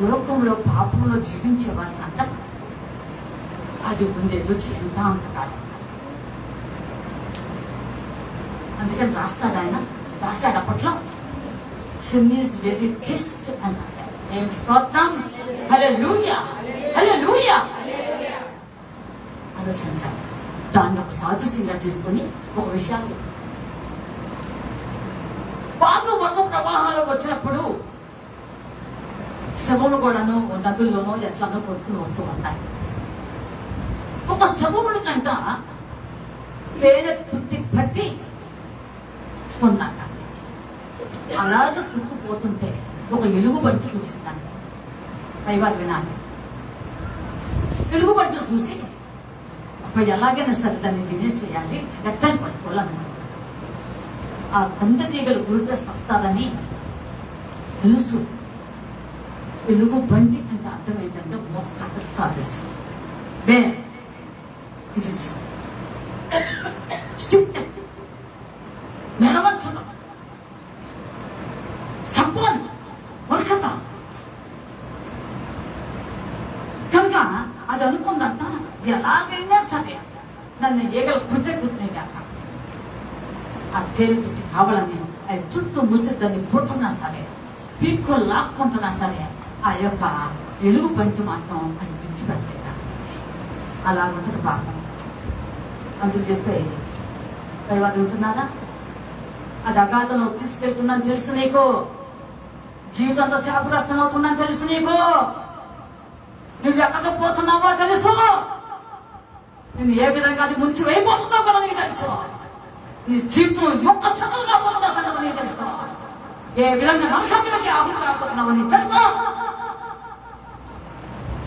లోకంలో పాపంలో జీవించే వారిని అంట అది ఉండే రుచి ఎంత అంత కాదు. అందుకని రాస్తాడు అప్పట్లో, సిన్ ఈజ్ వెరీ టేస్ట్ అని రాస్తాడు. నేను స్తోత్రం, హల్లెలూయా, హల్లెలూయా. ఆలోచించాలి. దాన్ని ఒక సాదృశ్యంగా తీసుకొని ఒక విషయాన్ని, బాగా వరద ప్రవాహాలు వచ్చినప్పుడు శవములు కూడాను నదుల్లోనో ఎట్లనో కొట్టుకుని వస్తూ ఉంటాయి. ఒక శవములు కంట తేనె తుట్టి పట్టి ఉన్నాక అలాగే కుట్టుకుపోతుంటే ఒక ఎలుగుబంటి చూసిందంట. పైవారు వినాలి. ఎలుగుబంటి చూసి అప్పుడు ఎలాగైనా సరే దాన్ని తినేసేయాలి, ఎట్టని పట్టుకోవాలన్నమాట. ఆ గంధ తీగలు గురితే వస్తారని తెలుసు. వెలుగు బంటి అంటే అర్థం ఏంటంటే మొక్కకు సాధిస్తుంది. బే ఇట్ ఇస్ మెరవంచడం, సపోన్, వర్కత. కనుక అది అనుకుందంట, ఎలాగైనా సరే నన్ను ఏగల కృతజ్ఞతనే కాక ఆ తేలి చుట్టూ కావాలని అది చుట్టూ ముసిద్దని పుట్టున్నా సరే, పీక్కు లాక్కుంటున్నా సరే, ఆ యొక్క ఎలుగు పంటి మాత్రం అది విడిచిపెట్టలేదా. అలా ఉంటుంది పాపం. అందుకు చెప్పేది దైవాన్ని ఉంటున్నారా, అది అగాధంలో తీసుకెళ్తుందని తెలుసు నీకు, జీవితంలో శాపగ్రస్తం అవుతుందని తెలుసు నీకు, నువ్వు ఎక్కడికి పోతున్నావో తెలుసు, నేను ఏ విధంగా అది ముంచి వేయబోతుందో కూడా నీకు తెలుసు, నీ జీవితం యొక్క చక్కగా పోతుందో సంగతి నీకు తెలుసు, ఏ విధంగా నరకానికి ఆహుతి కాబోతున్నావో నీకు తెలుసు.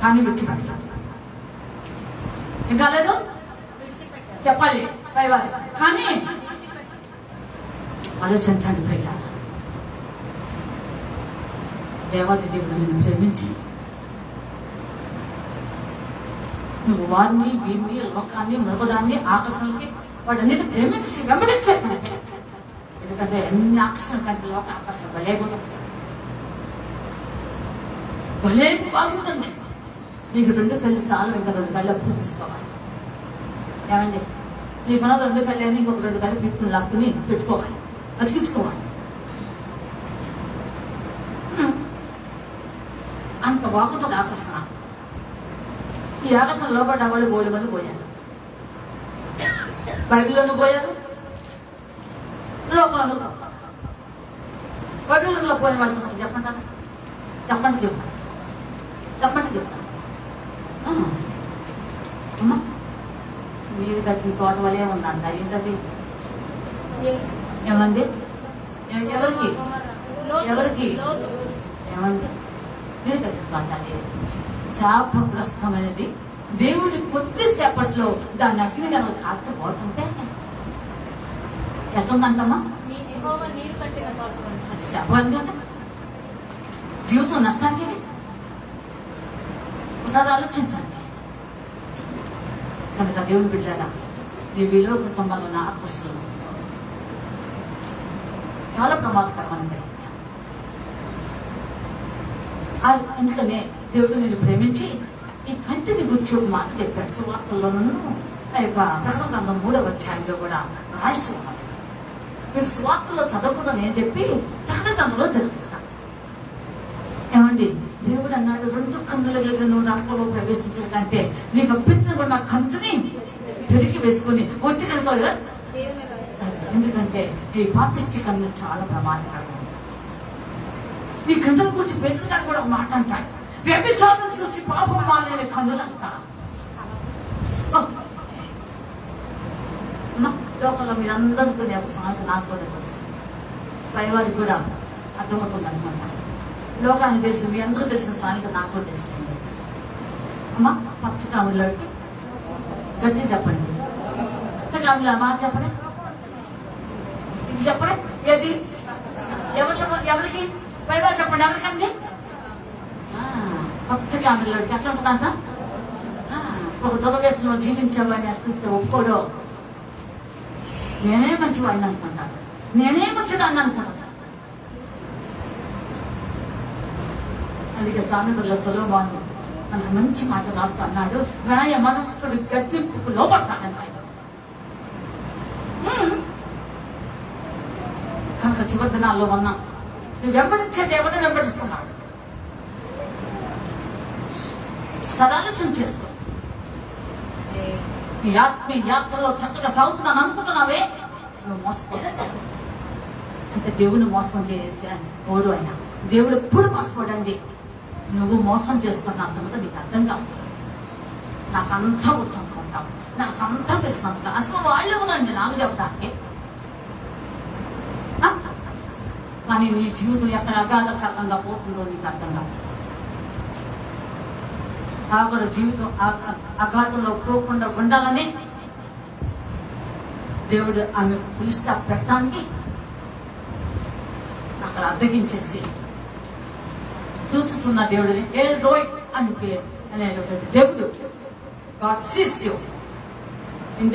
కానీ విడిచిపెట్టలేదు. ఇంకా లేదు చెప్పాలి పైవారి. కానీ ఆలోచించండి ప్రియ, దేవాది దేవుడు నిన్ను ప్రేమించి నువ్వు వారిని, వీరిని, లోకాన్ని, మృగదాన్ని, ఆకర్షణలకి వాటన్నిటి ప్రేమించి వెంబడించేటంటే, ఎందుకంటే ఎన్ని ఆకర్షణ కంటే లోక ఆకర్షణ భలేగుంటుంది, భలే బాగుంటుంది. నీకు 2 కళ్ళు చాలు, ఇంకా 2 కళ్ళు అప్పుడు తీసుకోవాలి. ఏమండి, నీకున్న 2 కళ్ళు అని ఇంకొక 2 కళ్ళు పీక్కుని లక్కుని పెట్టుకోవాలి, బతికించుకోవాలి. అంత బాగుంటుంది ఆకర్షణ. ఈ ఆకర్షణ లోపల వాళ్ళు 3 మంది పోయారు. బైబిల్లోనూ పోయారు, లోపలను బైబిల్లో పోయిన వాళ్ళ సంగతి చెప్పండి. చెప్తాను అమ్మా. మీరు కట్టిన తోట వలే ఉందంట, ఏంటది? ఏమండి, ఎవరికి ఏమండి? మీరు కట్టిన తోట అది శాపగ్రస్తమైనది. దేవుడి కొద్దిసేపట్లో దాన్ని అగ్ని కనుక కాల్చబోతుంటే ఎట్లుందంటమ్మా? నీరు కట్టిన తోట అది శాపాన్ని కదా, జీవితం నష్టానికి. ఒకసారి ఆలోచించండి. కనుక దేవుని బిడ్డలారా, ఈ విలోక సంబంధం ఉన్న ఆత్మస్తులు చాలా ప్రమాదకరమని గ్రహించాలి. అందుకనే దేవుడు నేను ప్రేమించి ఈ కంటిని గురించి ఒక మాట చెప్పాడు. సువార్తల్లోనూ ఆ యొక్క ప్రకటన గ్రంథం 3వ అధ్యాయంలో కూడా రాసి ఉన్నది. మీరు సువార్తలో చదవకూడదని నేను చెప్పి ప్రకటన గ్రంథంలో జరుగుతున్నా. ఏమండి, దేవుడు అన్నాడు, 2 కందుల దగ్గర నువ్వు నరకంలో ప్రవేశించిన కంటే నీకు అప్పించిన కూడా నా కంతుని పెరిగి వేసుకుని ఒట్టికెళ్తావు కదా. ఎందుకంటే ఈ పాపిష్టి కన్ను చాలా ప్రమాదకరం. ఈ కందుల గురించి పేదలు గారు కూడా ఒక మాట అంటాడు, వ్యభిచారం చూసి పాపం మాలేని కన్నులు అంటాడు. లోపల మీరందరూ కూడా ఒక సమస్య నాకు కూడా వస్తుంది, పైవారికి కూడా అర్థమవుతుంది అనమాట. లోకానికి తెలుసు, మీ అందరూ తెలిసిన సాంగతి నాకు కూడా తెలుస్తుంది. అమ్మా, పచ్చకాములకి గట్టి చెప్పండి. పచ్చకాముల మాట చెప్పండి, ఇది చెప్పండి. ఏది ఎవరికి పైవారు చెప్పండి, ఎవరికండి? పచ్చకాములకి ఎట్లా ఉంటుందంట? ఒక దురవేశంలో జీవించేవాడిని అర్థిస్తే ఒప్పుకోడు. నేనే మంచివాడిని అనుకుంటాను, నేనే మంచిదాన్ని అనుకుంటాను. అందుకే సామెతల్లో సొలొమోను మనకు మంచి మాట రాస్తూ అన్నాడు, వినయ మనస్కుడి గద్దింపుకు లోపడతాడని. కనుక చివరి దినాల్లో ఉన్నాం. నువ్వు వెంబడించేది ఎవరిని వెంబడిస్తున్నాడు? సదాలోచన చేసుకో. ఈ ఆత్మీయ యాత్రలో చక్కగా సాగుతున్నాను అనుకుంటున్నావే, నువ్వు మోసపోదు. అంటే దేవుని మోసం చేయడు అయినా దేవుడు ఎప్పుడు మోసపోడండి. నువ్వు మోసం చేసుకున్న సంగతి నీకు అర్థం కాదు. నాకంతా వచ్చు అనుకుంటావు, నాకంతా తెలుసు అనుకుంటా. అసలు వాళ్ళే ఉందండి నాకు చెప్తానికి. కానీ నీ జీవితం ఎక్కడ అగాధకరంగా పోతుందో నీకు అర్థం కాదు. ఆవిడ జీవితం అగాధంలో పోకుండా ఉండాలని దేవుడు ఆమె ఫుల్ స్టాప్ పెట్టడానికి అక్కడ అద్దగించేసి చూస్తున్న దేవుడిని ఎల్ రోయ్ అని పేరు అనేటువంటి దేవుడు గాడ్ సీస్ యు.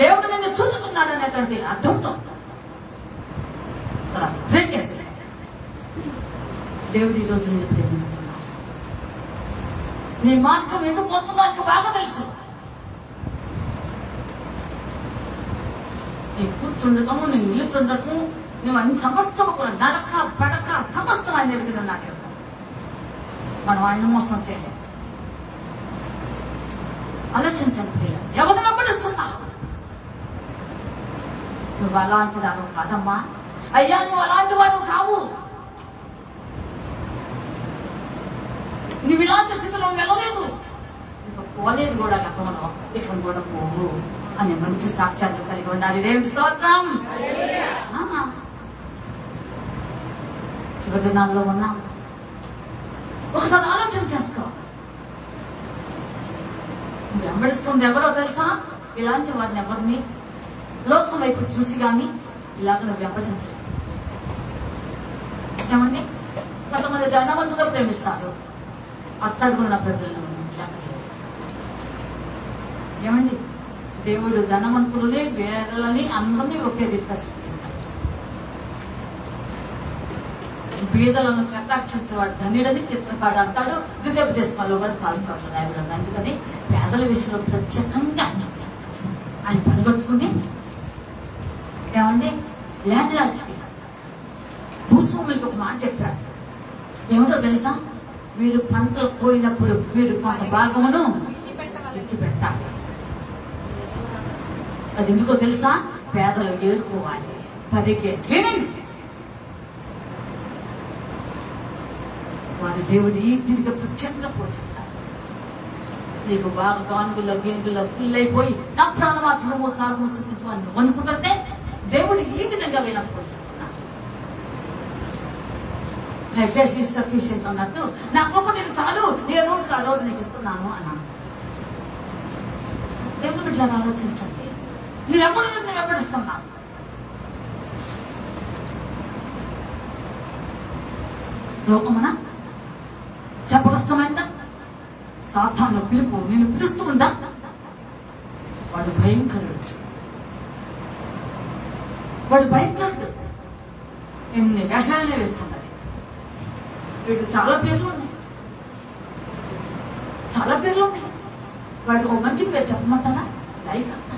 దేవుడు నిన్ను చూస్తున్నాడు అనేటువంటి అర్థంతో బ్రేక్ చేసేసాడు. దేవుడు ఈ రోజు నేను ప్రేమించుతున్నాడు. నీ మార్గం ఎందుకు పోతుందో నీకు బాగా తెలుసు. నీ కూర్చుండటము, నీ నిలుచుండటము, నువ్వు అన్ని సమస్తము కూడా నడక పడక సమస్తం ఆయన ఎరిగిన నాకు. మనం ఆయన మోసం చేయలేదు. ఆలోచించండి ప్రియులు, ఎవరిని వెంబడిస్తున్నావు? నువ్వు అలాంటి వాడు కాదమ్మా. అయ్యా నువ్వు అలాంటి వాడు కావు. నువ్వు ఇలాంటి స్థితిలో వెళ్ళలేదు, ఇంకా పోలేదు కూడా గతంలో, ఇక కూడా పోవు అనే మంచి సాక్ష్యాలు కలిగి ఉండాలి. దేవుని స్తోత్రం. చివరి దినాల్లో ఉన్నాం. ఒకసారి ఆలోచన చేసుకో. నువ్వు వెంబడిస్తుంది ఎవరో తెలుసా? ఇలాంటి వారిని ఎవరిని లోకం వైపు చూసి కానీ ఇలాగ నువ్వు వెంబడించలేదు. ఏమండి, కొంతమంది ధనవంతుగా ప్రేమిస్తారు, అట్టడుగున్న ప్రజలను లెక్క చేయరు. ఏమండి, దేవుడు ధనవంతులని వేరలని అందరినీ ఒకే రీతిగా సృష్టించాడు. బీదలను కటాక్షించేవాడు ధనిడని కీర్తనకాడు అంటాడు. ద్వితీయోపదేశకాలు కూడా చాలా చోట్ల రాయబడ్డాడు. అందుకని పేదల విషయంలో ప్రత్యేకంగా ఆయన పనిగొట్టుకుని ఏమండి ల్యాండ్ లార్డ్స్కి, భూస్వాములకి ఒక మాట చెప్పాడు. ఏమిటో తెలుసా? మీరు పంటలు పోయినప్పుడు మీరు కొంత భాగమును విడిచిపెట్టాలి. అది ఎందుకో తెలుసా? పేదలు ఏరుకోవాలి. 10 క్లీనింగ్. వారి దేవుడు ఈ దీనికి ప్రత్యేకంగా పోచుంటారు. నీకు బాగా గానుగుల్లో గినుగుల్లో ఫుల్ అయిపోయి నా ప్రాణమాత్రము త్రాగు సుఖించమని నువ్వు అనుకుంటుంటే దేవుడు ఈ విధంగా పోషిస్తున్నాడు. సఫిషియంట్ అన్నట్టు నా గొప్ప నేను చాలు, ఏ రోజుకి ఆ రోజు నీకు ఇస్తున్నాను అన్నాను. దేవుడు ఇట్లా ఆలోచించండి. నేనెప్పుడు నేను వెంబడిస్తున్నాను. లోకమున జబర్దస్తమైన సాతాను పిలుపు నేను పిలుస్తూ ఉందా? వాడు భయంకరుడు. వాడు భయంకరుడు. ఎన్ని వేషాలనే వేస్తున్నది. వీడికి చాలా పేర్లు ఉన్నాయి, చాలా పేర్లు ఉన్నాయి. వాడికి ఒక మంచి పేరు చెప్పమంటారా? లైక్ అంట.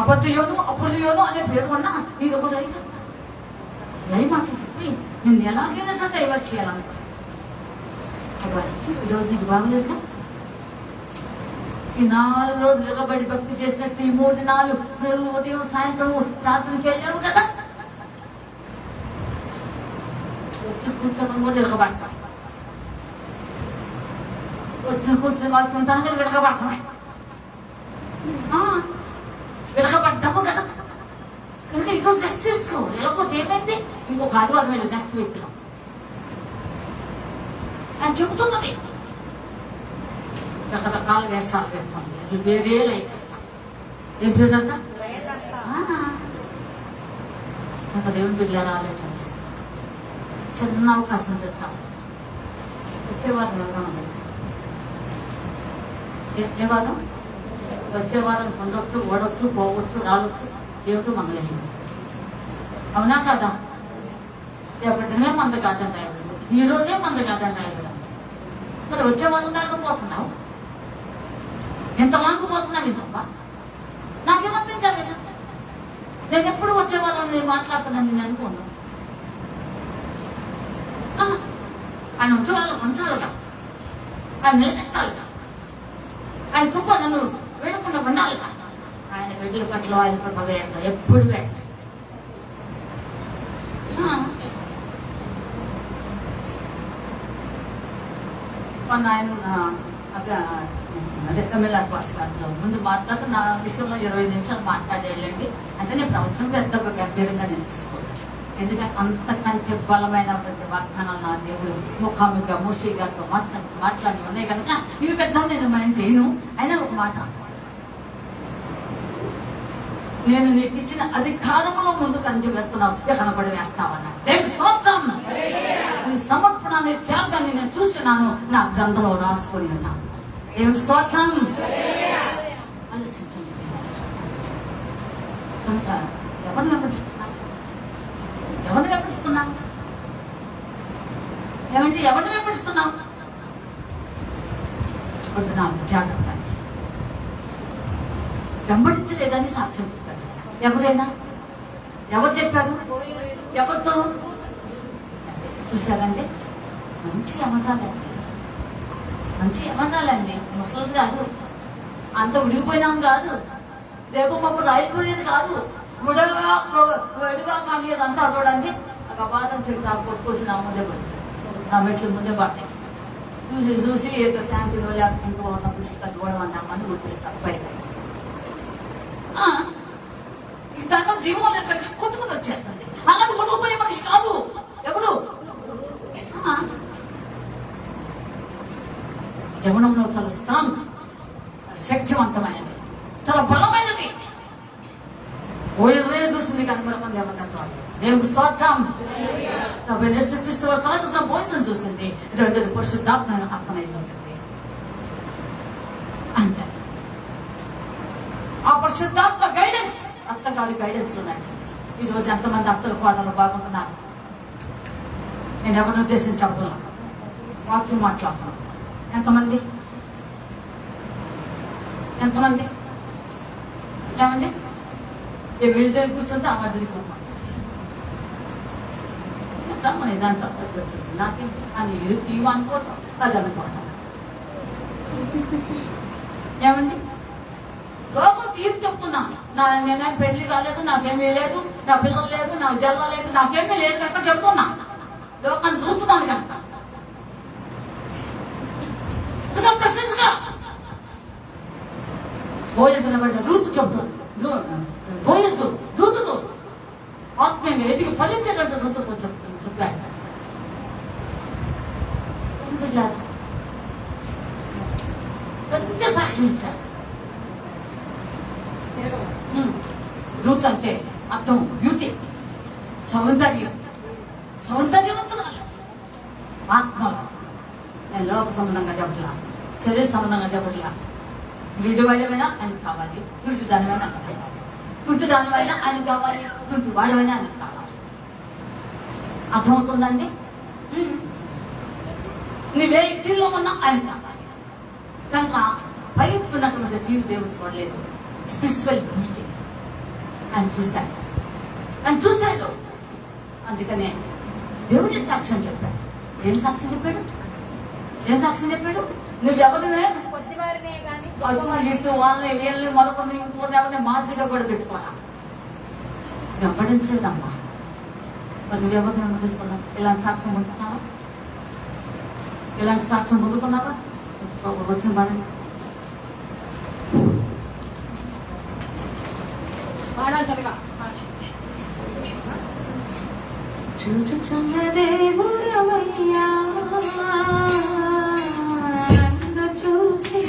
అబద్ధియోను అపులియోను అనే పేరు ఉన్నా ఇది ఒక లైక్ అంట. లై మాటలు చెప్పి నిన్ను ఎలాగైనా సరే డైవర్ట్ చేయాలంట. ఈరోజు నీకు బాగలేదుగా? ఈ 4 రోజులు ఎగబడి భక్తి చేసినట్టు ఈ 3 దినాలు ఉదయం సాయంత్రం రాత్రికి వెళ్ళావు కదా. వచ్చి కూర్చోడం కూడా ఎరగబడతాం, వచ్చి కూర్చొని వాళ్ళకి ఉంటాను కూడా వెరగబడతామే. వెరగబడ్డాము కదా. కనుక ఈరోజు రెస్ట్ తీసుకో. లేకపోతే ఏమైంది? ఇంకొక ఆదివారం వెళ్ళి నెక్స్ట్ వీక్ లో అని చెబుతున్నది. రకరకాల వేషాలు వేస్తుంది. అది వేరే లైక్. ఏం పేరంట? నాకు దేవుని బిడ్డలు ఆలోచన చేస్తాను. చిన్న అవకాశం తెచ్చాము. వచ్చేవారం వెళ్దామండి. ఏ వారం? వచ్చే వారం ఉండొచ్చు, ఓడొచ్చు, పోవచ్చు, రావచ్చు. ఏమిటో మంగళం. అవునా కదా? ఎప్పటినే మంద కాదని రాయబడింది. ఈ రోజే మంద కాదని రాయబడింది. మరి వచ్చే వారం దాకా పోతున్నావు. ఎంత లాంగిపోతున్నావు ఇంతప్ప? నాకేమర్థం కాలేదు. నేను ఎప్పుడు వచ్చే వారం నేను మాట్లాడుతున్నాను నేను అనుకోను. ఆయన ఉంచవాళ్ళు ఉంచాలిగా, ఆయన నిలబెట్టాలిగా, ఆయన కృప నన్ను వేడకుండా ఉండాలిగా. ఆయన బిడ్డల పట్ల ఆయన కృప వేడ ఎప్పుడు వేడ. మొన్న ఆయన అదే ఎమ్మెల్యే పాస్ గారిలో ముందు మాట్లాడుతూ నా విషయంలో 20 నిమిషాలు మాట్లాడేళ్ళండి. అంటే నేను ప్రవచనం పెద్ద గంభీరంగా నేను తీసుకోవాలి. ఎందుకంటే అంతకంటే బలమైనటువంటి వాగ్దానాలు నా దేవుడు ముఖాముఖిగా మోషే గారితో మాట్లాడి ఉన్నాయి కనుక ఇవి పెద్ద నేను మనం చేయను. అయినా ఒక మాట, నేను నీకు ఇచ్చిన అధికారంలో ముందుకు అంచె వేస్తున్నావు, కనబడి వేస్తావన్నా. దేవుని స్తోత్రం. నీ సమర్థ నీ త్యాగాన్ని నేను చూస్తున్నాను, నా గ్రంథంలో రాసుకొని ఉన్నాను. దేవుని స్తోత్రం. ఆలోచించండి. కనుక ఎవరిని వెంబడిస్తున్నా? ఎవరిని వెంబడిస్తున్నా? ఏమంటే ఎవరిని వెంబడిస్తున్నావు? చూడుతున్నాను జాగ్రత్త. వెంబడించలేదని సాక్ష్యం చెప్పారు. ఎవరైనా ఎవరు చెప్పారు? ఎవరితో? చూసారండి, మంచి అమరాలండి, మంచి అమరాలండి. ముసలి కాదు, అంత ఉడిగిపోయినాం కాదు, రేపు మప్పుడు రాయిపోయేది కాదు, విడిగా కానీ అంతా చూడండి. ఒక బాదం చెట్టు ఆ కొట్టుకొచ్చి నా ముందే పడి, నా మెట్లు ముందే పడతాయి. చూసి చూసి శాంతిలో లేకపోతే ఇంకో పిలుస్తారు గోడ అన్నామని గుర్తిస్తారు పైన. దాంట్లో జీవం కొట్టుకుని వచ్చేస్తుంది. అలాంటి కొట్టుకుపోయే మనిషి కాదు ఎవరు. యవనంలో చాలా స్ట్రాంగ్, శక్తివంతమైనది, చాలా బలమైనది. ఓయే చూస్తుంది కానీ మరొకరిని ఎవరిని చూడాలి. దేవుని స్తోత్రం. యేసుక్రీస్తు సహజ భోజనం చూసింది, రెండోది పరిశుద్ధాత్మ ఆత్మనే చూసింది. అంతే. ఆ పరిశుద్ధాత్మ గైడెన్స్, అత్తగారి గైడెన్స్ లో నచ్చింది. ఈ రోజు ఎంతమంది అత్తల కోడలు బాగుంటున్నారు? నేను ఎవరిని ఉద్దేశించి చెప్తున్నా, వాక్యం మాట్లాడుతున్నాను. ఎంతమంది ఎంతమంది ఏమండి? ఏ వీడి దగ్గర కూర్చుంటే ఆ మధ్య కూర్చుంటే మన దాని సంపత్తి వచ్చింది నాకేంటి అని ఇవి అనుకోవటం, అది అనుకోవటం. ఏమండి? లోకం తీర్చి చెప్తున్నాను. నేనేం పెళ్లి కాలేదు, నాకేమీ లేదు, నా పిల్లలు లేదు, నాకు జల్ల లేదు, నాకేమీ లేదు కనుక చెప్తున్నా. లోకాన్ని చూస్తున్నాను కనుక ప్రశ్నించగా బోయస్సుని బట్టి రూతు చెబుతుంది. బోయస్సు రూతుతో ఆత్మీయంగా ఎదిగి ఫలించేటట్టు రూతుతో చెప్పాడు. సత్య సాక్ష్యం ఇచ్చాడు. రూత్ అంటే అర్థం బ్యూటీ, సౌందర్యం, సౌందర్యవంతురాలు. ఆత్మలో నేను లోక సంబంధంగా చెప్పట్లా, శరీర సంబంధంగా చెప్పట్లా. విడువాడమైనా ఆయనకు కావాలి, గుడ్డు దానివైనా ఆయనకు కావాలి, గుడ్డు దానివైనా ఆయనకు కావాలి, గుడ్డు వాడమైనా ఆయనకు కావాలి. అర్థమవుతుందండి? నువ్వే ఇంటిలో ఉన్నా ఆయన కావాలి. కనుక పై ఉన్నటువంటి తీరు దేవుడు చూడలేదు. స్పిరిచువల్ దృష్టి ఆయన చూశాడు, ఆయన చూశాడు. అందుకనే దేవుడి సాక్ష్యం చెప్పాడు. ఏం సాక్ష్యం చెప్పాడు? ఏం సాక్ష్యం చెప్పాడు? నువ్వెవరివే కొద్దివారినే కానీ ఇటు వాళ్ళని వీళ్ళని మరొకరిని ఇంకోటి ఎవరిని మాదిరిగా కూడా పెట్టుకోవాలా. వెంబడించలేదమ్మా. మరి నువ్వెవరిని వెంబడిస్తున్నావు? ఇలాంటి సాక్ష్యం పొందుతున్నావా? ఇలాంటి సాక్ష్యం పొందుతున్నావా? వచ్చిన పడండి. చూచుచున్న దేవుడవయ్యా నన్ను చూసి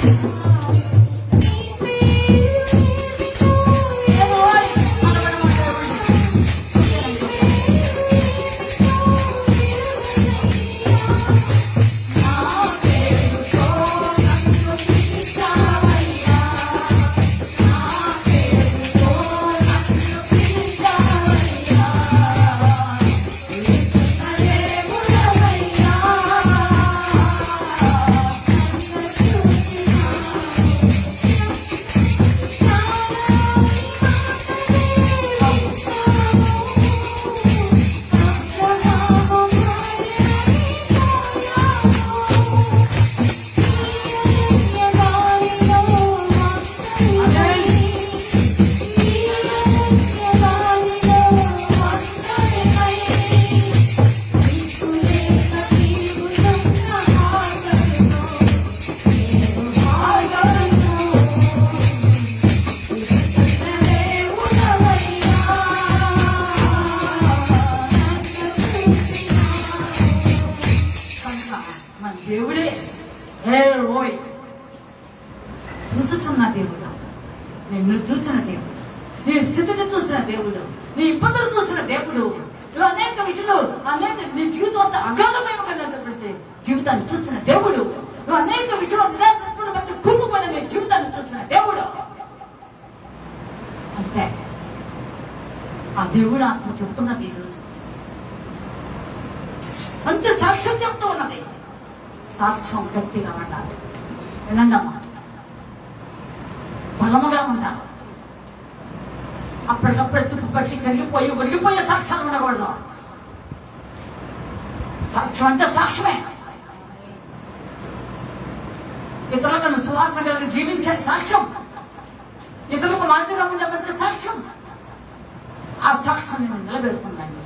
దేవుడే చూచుచున్న దేవుడు, నిన్ను చూసిన దేవుడు, నీ స్థితిని చూసిన దేవుడు, నీ ఇబ్బందులు చూసిన దేవుడు, నువ్వు అనేక విషయంలో అనేక నీ జీవితం అంతా అగాధమేమో కలిగినటువంటి జీవితాన్ని చూసిన దేవుడు, నువ్వు అనేక విషయాలు నిరాశపడిన మధ్య కుంగిపడిన నీ జీవితాన్ని చూసిన దేవుడు. అంతే ఆ దేవుడు ఆత్మ చెబుతున్నది ఈరోజు. మంచి సాక్ష్యం చెప్తూ ఉన్నది. సాక్ష్యం గట్టిగా ఉండాలి. వినండమ్మా, బలముగా ఉండాలి. అప్పటికప్పుడు తుప్పు కరిగిపోయి ఒరిగిపోయే సాక్ష్యాలు ఉండకూడదు. సాక్ష్యం అంటే సాక్ష్యమే. ఇతరులకు సువాసన కలిగి జీవించే సాక్ష్యం, ఇతరులకు మాదిరిగా ఉండే మంచి సాక్ష్యం. ఆ సాక్ష్యం నేను నిలబెడుతున్నాను.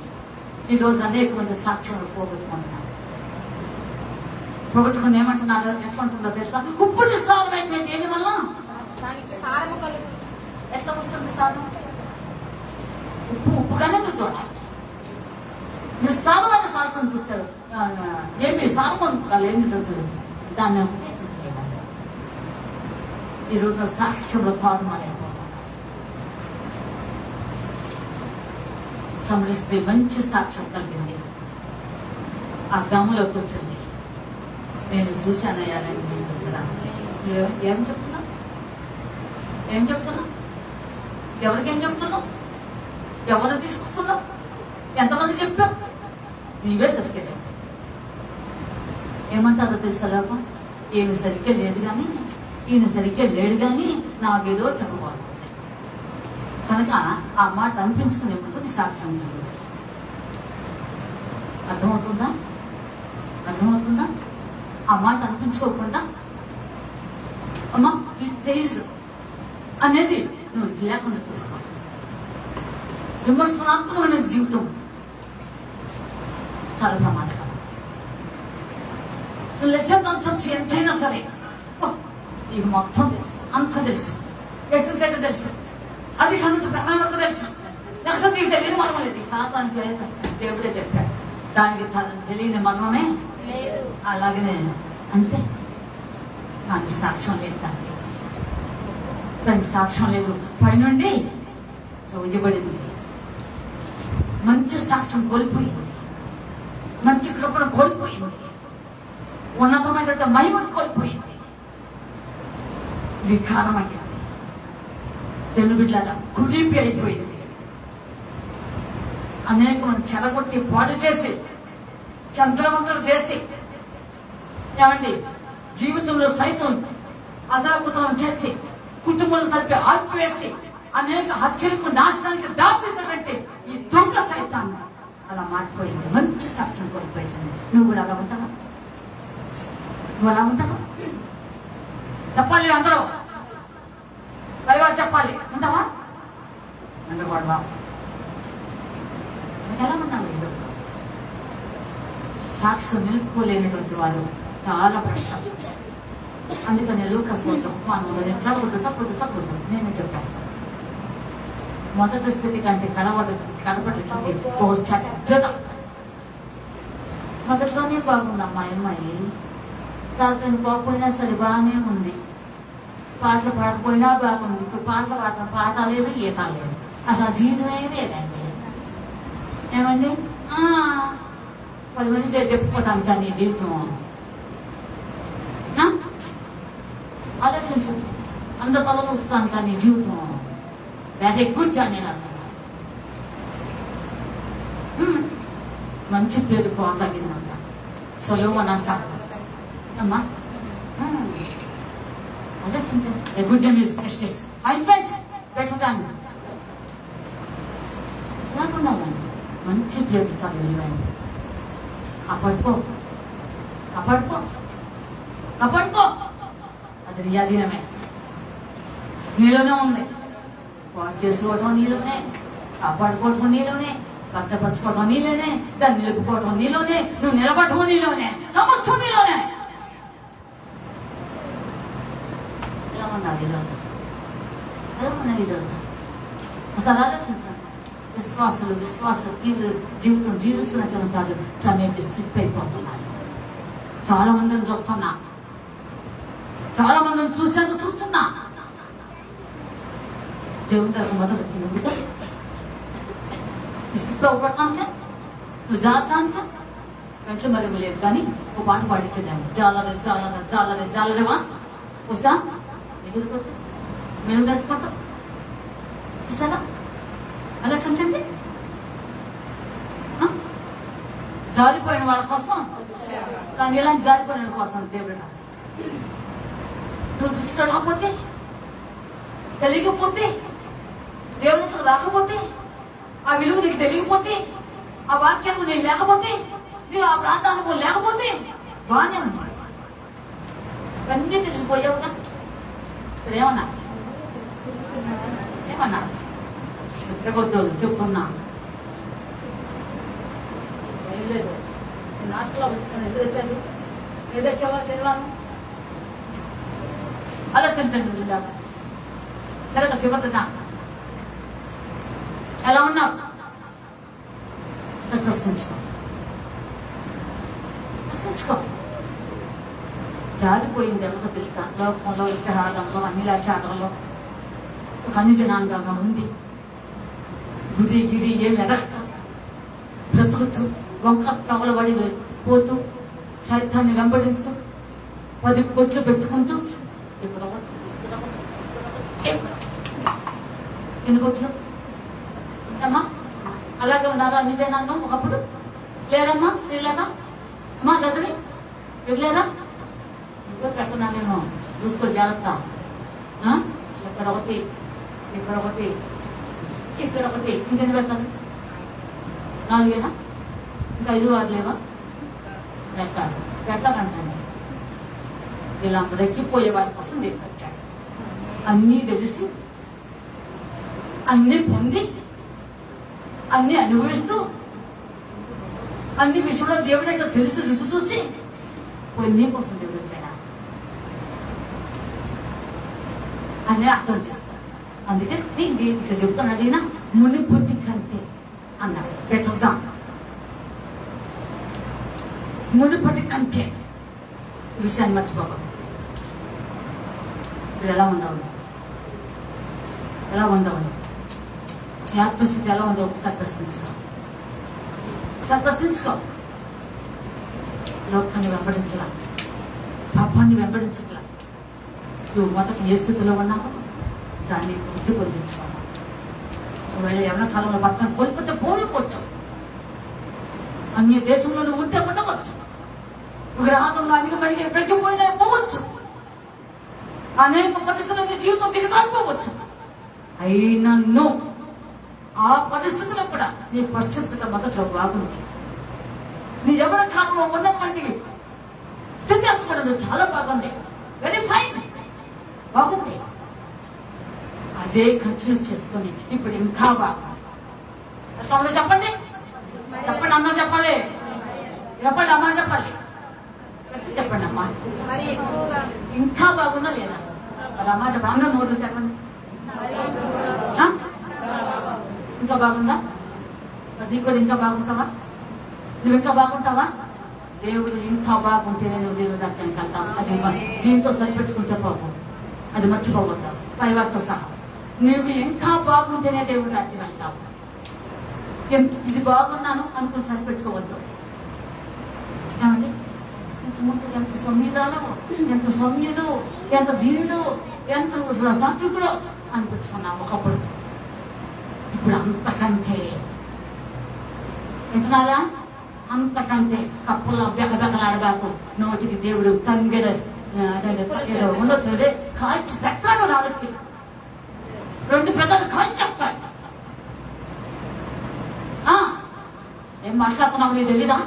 ఈరోజు అనేక మంది సాక్ష్యాలు పోగొట్టుకుంటున్నాను. పోగొట్టుకుని ఏమంటున్నారు, ఎట్లా ఉంటుందో తెలుసా? ఉప్పుడు స్థానం అయితే దేని వల్ల సారము కలుగు. ఎట్లా వస్తుంది సారం? ఉప్పుగానే నువ్వు చూడాలి. నిస్తారమైన సాక్ష్యం చూస్తాడు. ఏమి సారం లేని దాన్ని ఉపయోగించలేదండి. ఈరోజు సాక్ష్యంలో తారుమారైపోతాం. సమరిస్తే మంచి సాక్ష్యం కలిగింది. ఆ గమ్ములో కూర్చుంది. నేను చూశానయ్యా అని నేను చెప్తున్నాను. ఏం చెప్తున్నా? ఏం చెప్తున్నా? ఎవరికేం చెప్తున్నావు? ఎవరు తీసుకొస్తున్నావు? ఎంతమంది చెప్పావు? నీవే సరిగ్గా ఏమంటారో తెలుసలేక, ఏమి సరిగ్గా లేదు కానీ ఈయన సరిగ్గా లేడు కానీ నాకేదో చెప్పబోతుంది కనుక ఆ మాట అనిపించుకునే ముందు సాక్ష్యం లేదు. అర్థమవుతుందా? అర్థమవుతుందా? ఆ మాట అనిపించుకోకుండా అమ్మా చేసు అనేది నువ్వు లేకుండా చూసుకో. విమర్శనాత్మకమైన జీవితం చాలా ప్రమాదకరం. నువ్వు లెచ్చొచ్చి ఎంతైనా సరే నీకు మొత్తం తెలుసు, అంత తెలుసు, ఎటు తెలుసు, అది కనుక ప్రమాణకు తెలుసు. అసలు నీకు తెలియని మర్మం లేదు. సాతానికి తెలుసు, దేవుడే చెప్పాడు. దానికి తెలియని మర్మమే లేదు. అలాగనే అంతే. కానీ సాక్ష్యం లేదు. దానికి సాక్ష్యం లేదు. పైనుండి సౌజబడింది. మంచి సాక్ష్యం కోల్పోయింది. మంచి కృపను కోల్పోయింది. ఉన్నతమైనటువంటి మహిమను కోల్పోయింది. వికారమయ్యింది. తెలుగు బిడ్డలారా కుదిపి అయిపోయింది. అనేక మంది చెడగొట్టి పాడు చేసి చంద్రవంతలు చేసి ఏమండి జీవితంలో సైతం అదాకుతలం చేసి కుటుంబంలో సరిపి ఆర్పివేసి అనేక హత్యలకు నాశనానికి దాపిస్తున్నట్టు ఈ దొంగ సైతాన్ని అలా మారిపోయింది. మంచి సాక్ష్యం కోల్పోయింది. నువ్వు కూడా అలా ఉంటావా? నువ్వు అలా ఉంటావా? చెప్పాలి అందరూ పైవారు చెప్పాలి. ఉంటావా? ఉండకూడదు బాబు. ఎలా ఉన్నావు? ఈరోజు సాక్ష్యం నిలుపుకోలేనటువంటి వారు చాలా కష్టం. అందుకని లూకాసు చదవద్దు నేనే చెప్పేస్తాను. మొదటి స్థితి కంటే కనబడి స్థితి ఓ చక్కగా. మొదట్లోనే బాగుంది అమ్మాయి. తర్వాత పోకపోయినా సరే బాగానే ఉంది. పాటలు పాడకపోయినా బాగుంది. ఇప్పుడు పాటలు పాట లేదు, ఈత లేదు. అసలు జీవితమే లేదండి. ఏమండి 10 మంది చెప్పుకోవటానికి కానీ జీవితం ఆలోచించు. అందరు తలపుస్తాను కానీ జీవితం వెరీ గుడ్ అని మంచి పేరు కోరదగినంత సొలోమన్ అంటారు అమ్మా. ఆలోచించు. A good name is justice. Ointment better than లేకుండా మంచి పేరు చాలా విలువైంది. కాపాడుకో. అది రియాధీనమే. నీలోనే ఉంది. వాడు చేసుకోవటం నీలోనే, కాపాడుకోవటం నీలోనే, భద్రపరచుకోవటం నీలోనే, దాన్ని నిలుపుకోవటం నీలోనే, నువ్వు నిలబడటం నీలోనే, సమస్తం నీలోనే. ఎలా ఉన్నావు ఈరోజు? అసలు ఆలోచించండి. విశ్వాస జీవితం జీవిస్తున్నటువంటి వాళ్ళు సమయం స్లిప్ అయిపోతున్నారు. చాలా మందిని చూస్తున్నా, చాలా మందిని చూస్తున్నా. దేవుని తరఫు మొదలు వచ్చింది. ఎందుకు స్లిప్ అవ్వటానిక? నువ్వు జాగ్రత్త కంట్లో మరి లేదు కానీ ఒక పాట పాడించేదాన్ని. జాలరే జాలరే జాలరే జాలరేవా వస్తా ఎదురుకు వచ్చా మేము తెచ్చుకుంటాం. చూసారా ఆలోచించండి. జారిపోయిన వాళ్ళ కోసం, కానీ ఇలాంటి జారిపోయిన వాళ్ళ కోసం దేవుడు రాడు. నువ్వు చూడకపోతే, తెలియకపోతే, దేవుడితో రాకపోతే, ఆ విలువ నీకు తెలియకపోతే, ఆ వాక్యానికి నేను లేకపోతే, నీవు ఆ ప్రాంతానికి లేకపోతే బాగానే ఉంది. అన్నీ తెలిసిపోయావుగా. ఏమన్నా ఏమన్నా వద్దోళ్ళు చెప్తున్నా ఏం లేదు. నేను హాస్టల్లో వచ్చాను. ఎదురు వచ్చాను. ఏదో వచ్చావా శనివారం ఆలోచించండి. తర్వాత చివరిగా ఎలా ఉన్నావు ప్రశ్నించుకో. జారిపోయింది ఎవరికో తెలుసా? లోకంలో, విగ్రహాలంలో, అన్నిలాచారంలో ఒక అన్ని జనాంగంగా ఉంది. గురి గిరి ఏమి ఎరగక బ్రతుకుతూ వంక తగలబడి పోతూ చైత్యాన్ని వెంబడిస్తూ 10 కోట్లు పెట్టుకుంటూ ఎన్ని కోట్లు అమ్మా అలాగే ఉన్నారా అన్ని జనాంగం ఒకప్పుడు? లేరమ్మా శ్రీలేఖ అమ్మా రజని లేరా? ఇంకో కట్టున్నా నేను చూసుకో జాగ్రత్త. ఇక్కడ ఒకటి, ఇక్కడ ఒకటి, ఇక్కడ ఒకటి, ఇంకెన్ని పెడతాను? 4 ఇంకా 5, 6 లేవా? పెట్టాలంటాను. ఇలా రెక్కిపోయే వాళ్ళ కోసం దేవుడు వచ్చాడు. అన్నీ తెలిసి, అన్నీ పొంది, అన్నీ అనుభవిస్తూ, అన్ని విషయంలో దేవుడు ఏంటో తెలిసి రుచి చూసి పొంది కోసం దేవుడు వచ్చాడా అని అర్థం చేస్తాను. అందుకే నేను ఇక్కడ చెప్తున్నాడు, ఈయన మునిపొట్టి కంటే అన్నాడు. పెట్టుద్దాం మునిపటి కంటే ఈ విషయాన్ని మర్చిపోకూడదు. ఇప్పుడు ఎలా ఉండవు, ఎలా ఉండవు, నీ ఆత్మస్థితి ఎలా ఉందో ఒకసారి ప్రశ్నించుకో. ఒకసారి ప్రశ్నించుకో. లోకాన్ని వెంబడించలా, పాపాన్ని వెంబడించట్లా. నువ్వు మొదట ఏ స్థితిలో ఉన్నావో దాన్ని వృద్ధి పొందించుకోవాలి. ఒకవేళ ఎవరి కాలంలో భర్తను కోల్పోతే పోలుకోవచ్చు. అన్య దేశంలో నువ్వు ఉంటే ఉండవచ్చు. విగ్రహాతంలో అణిగమడిగి బ్రతికిపోయినా పోవచ్చు. అనేక పరిస్థితుల్లో నీ జీవితం దిగజారిపోవచ్చు. అయినా ఆ పరిస్థితుల్లో కూడా నీ పరిస్థితుల మొదట్లో బాగుంది. నీ ఎవరి కాలంలో ఉన్నటువంటి స్థితి అనుకోవడం చాలా బాగుంది. వెరీ ఫైన్, బాగుంది. అదే కంటిన్యూ చేసుకొని ఇప్పుడు ఇంకా బాగా చెప్పండి, చెప్పండి, అందరూ చెప్పాలి, చెప్పండి, అమ్మ చెప్పాలి, చెప్పండి అమ్మా. ఇంకా బాగుందా లేదా? అది అమ్మ చెప్పండి, అందరూ నోట్లు చెప్పండి. ఇంకా బాగుందా? నీకు కూడా ఇంకా బాగుంటావా? నువ్వు ఇంకా బాగుంటావా? దేవుడు ఇంకా బాగుంటేనే నువ్వు దేవుడి రాజ్యానికి వెళ్తావు. అది దీంతో సరిపెట్టుకుంటే పోవు, అది మర్చిపోవద్దావు పైవాటితో సహా. నువ్వు ఇంకా బాగుంటేనే దేవుడి రాజ్యం వెళ్తావు. ఇది బాగున్నాను అనుకుని సరిపెట్టుకోవద్దు. ఏమండి, ఇంతకుముందు ఎంత సౌమ్యురాలో, ఎంత సౌమ్యుడు, ఎంత ధీరుడు, ఎంత సాత్వికుడు అనిపించుకున్నావు ఒకప్పుడు. ఇప్పుడు అంతకంటే వింటున్నారా? అంతకంటే కప్పుల్లో బెకబెకలాడబాకు. నోటికి దేవుడు తంగెడ ఏదో ఉండొచ్చు, కాల్చి పెడతాడు. రాళ్ళకి 2 పెద్దలు కాల్చి చెప్తాడు. ఏం మాట్లాడుతున్నావు నీ తెలీదా?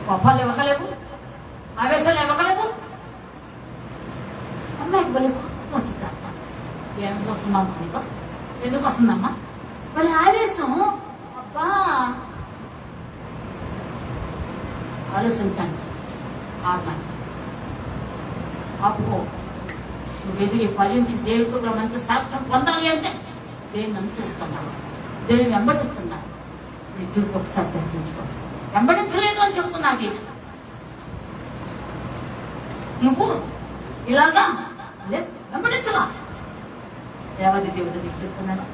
కోపాలు ఇవ్వకలేవు, ఆవేశాలు ఇవ్వకలేవు. అమ్మాయికి బలి వచ్చింది. ఎందుకు వస్తుందమ్మా నీకు? ఎందుకు వస్తుందమ్మా మళ్ళీ ఆవేశం? అబ్బా, ఆలోచించండి. ఆపుకో. నువ్వు ఎదిగి ఫలించి దేవుడిలో మంచి సాక్ష్యం పొందాలి అంటే దేన్ని అనుసరిస్తున్నావు, దేన్ని వెంబడిస్తున్నావు? నీ జీవితం ఒకసారి ప్రశ్నించుకో. వెంబడించలేదు అని చెప్తున్నాకి నువ్వు ఇలాగా లేదు, వెంబడించలా. దేవాది దేవుడు నీకు చెప్తున్నాను,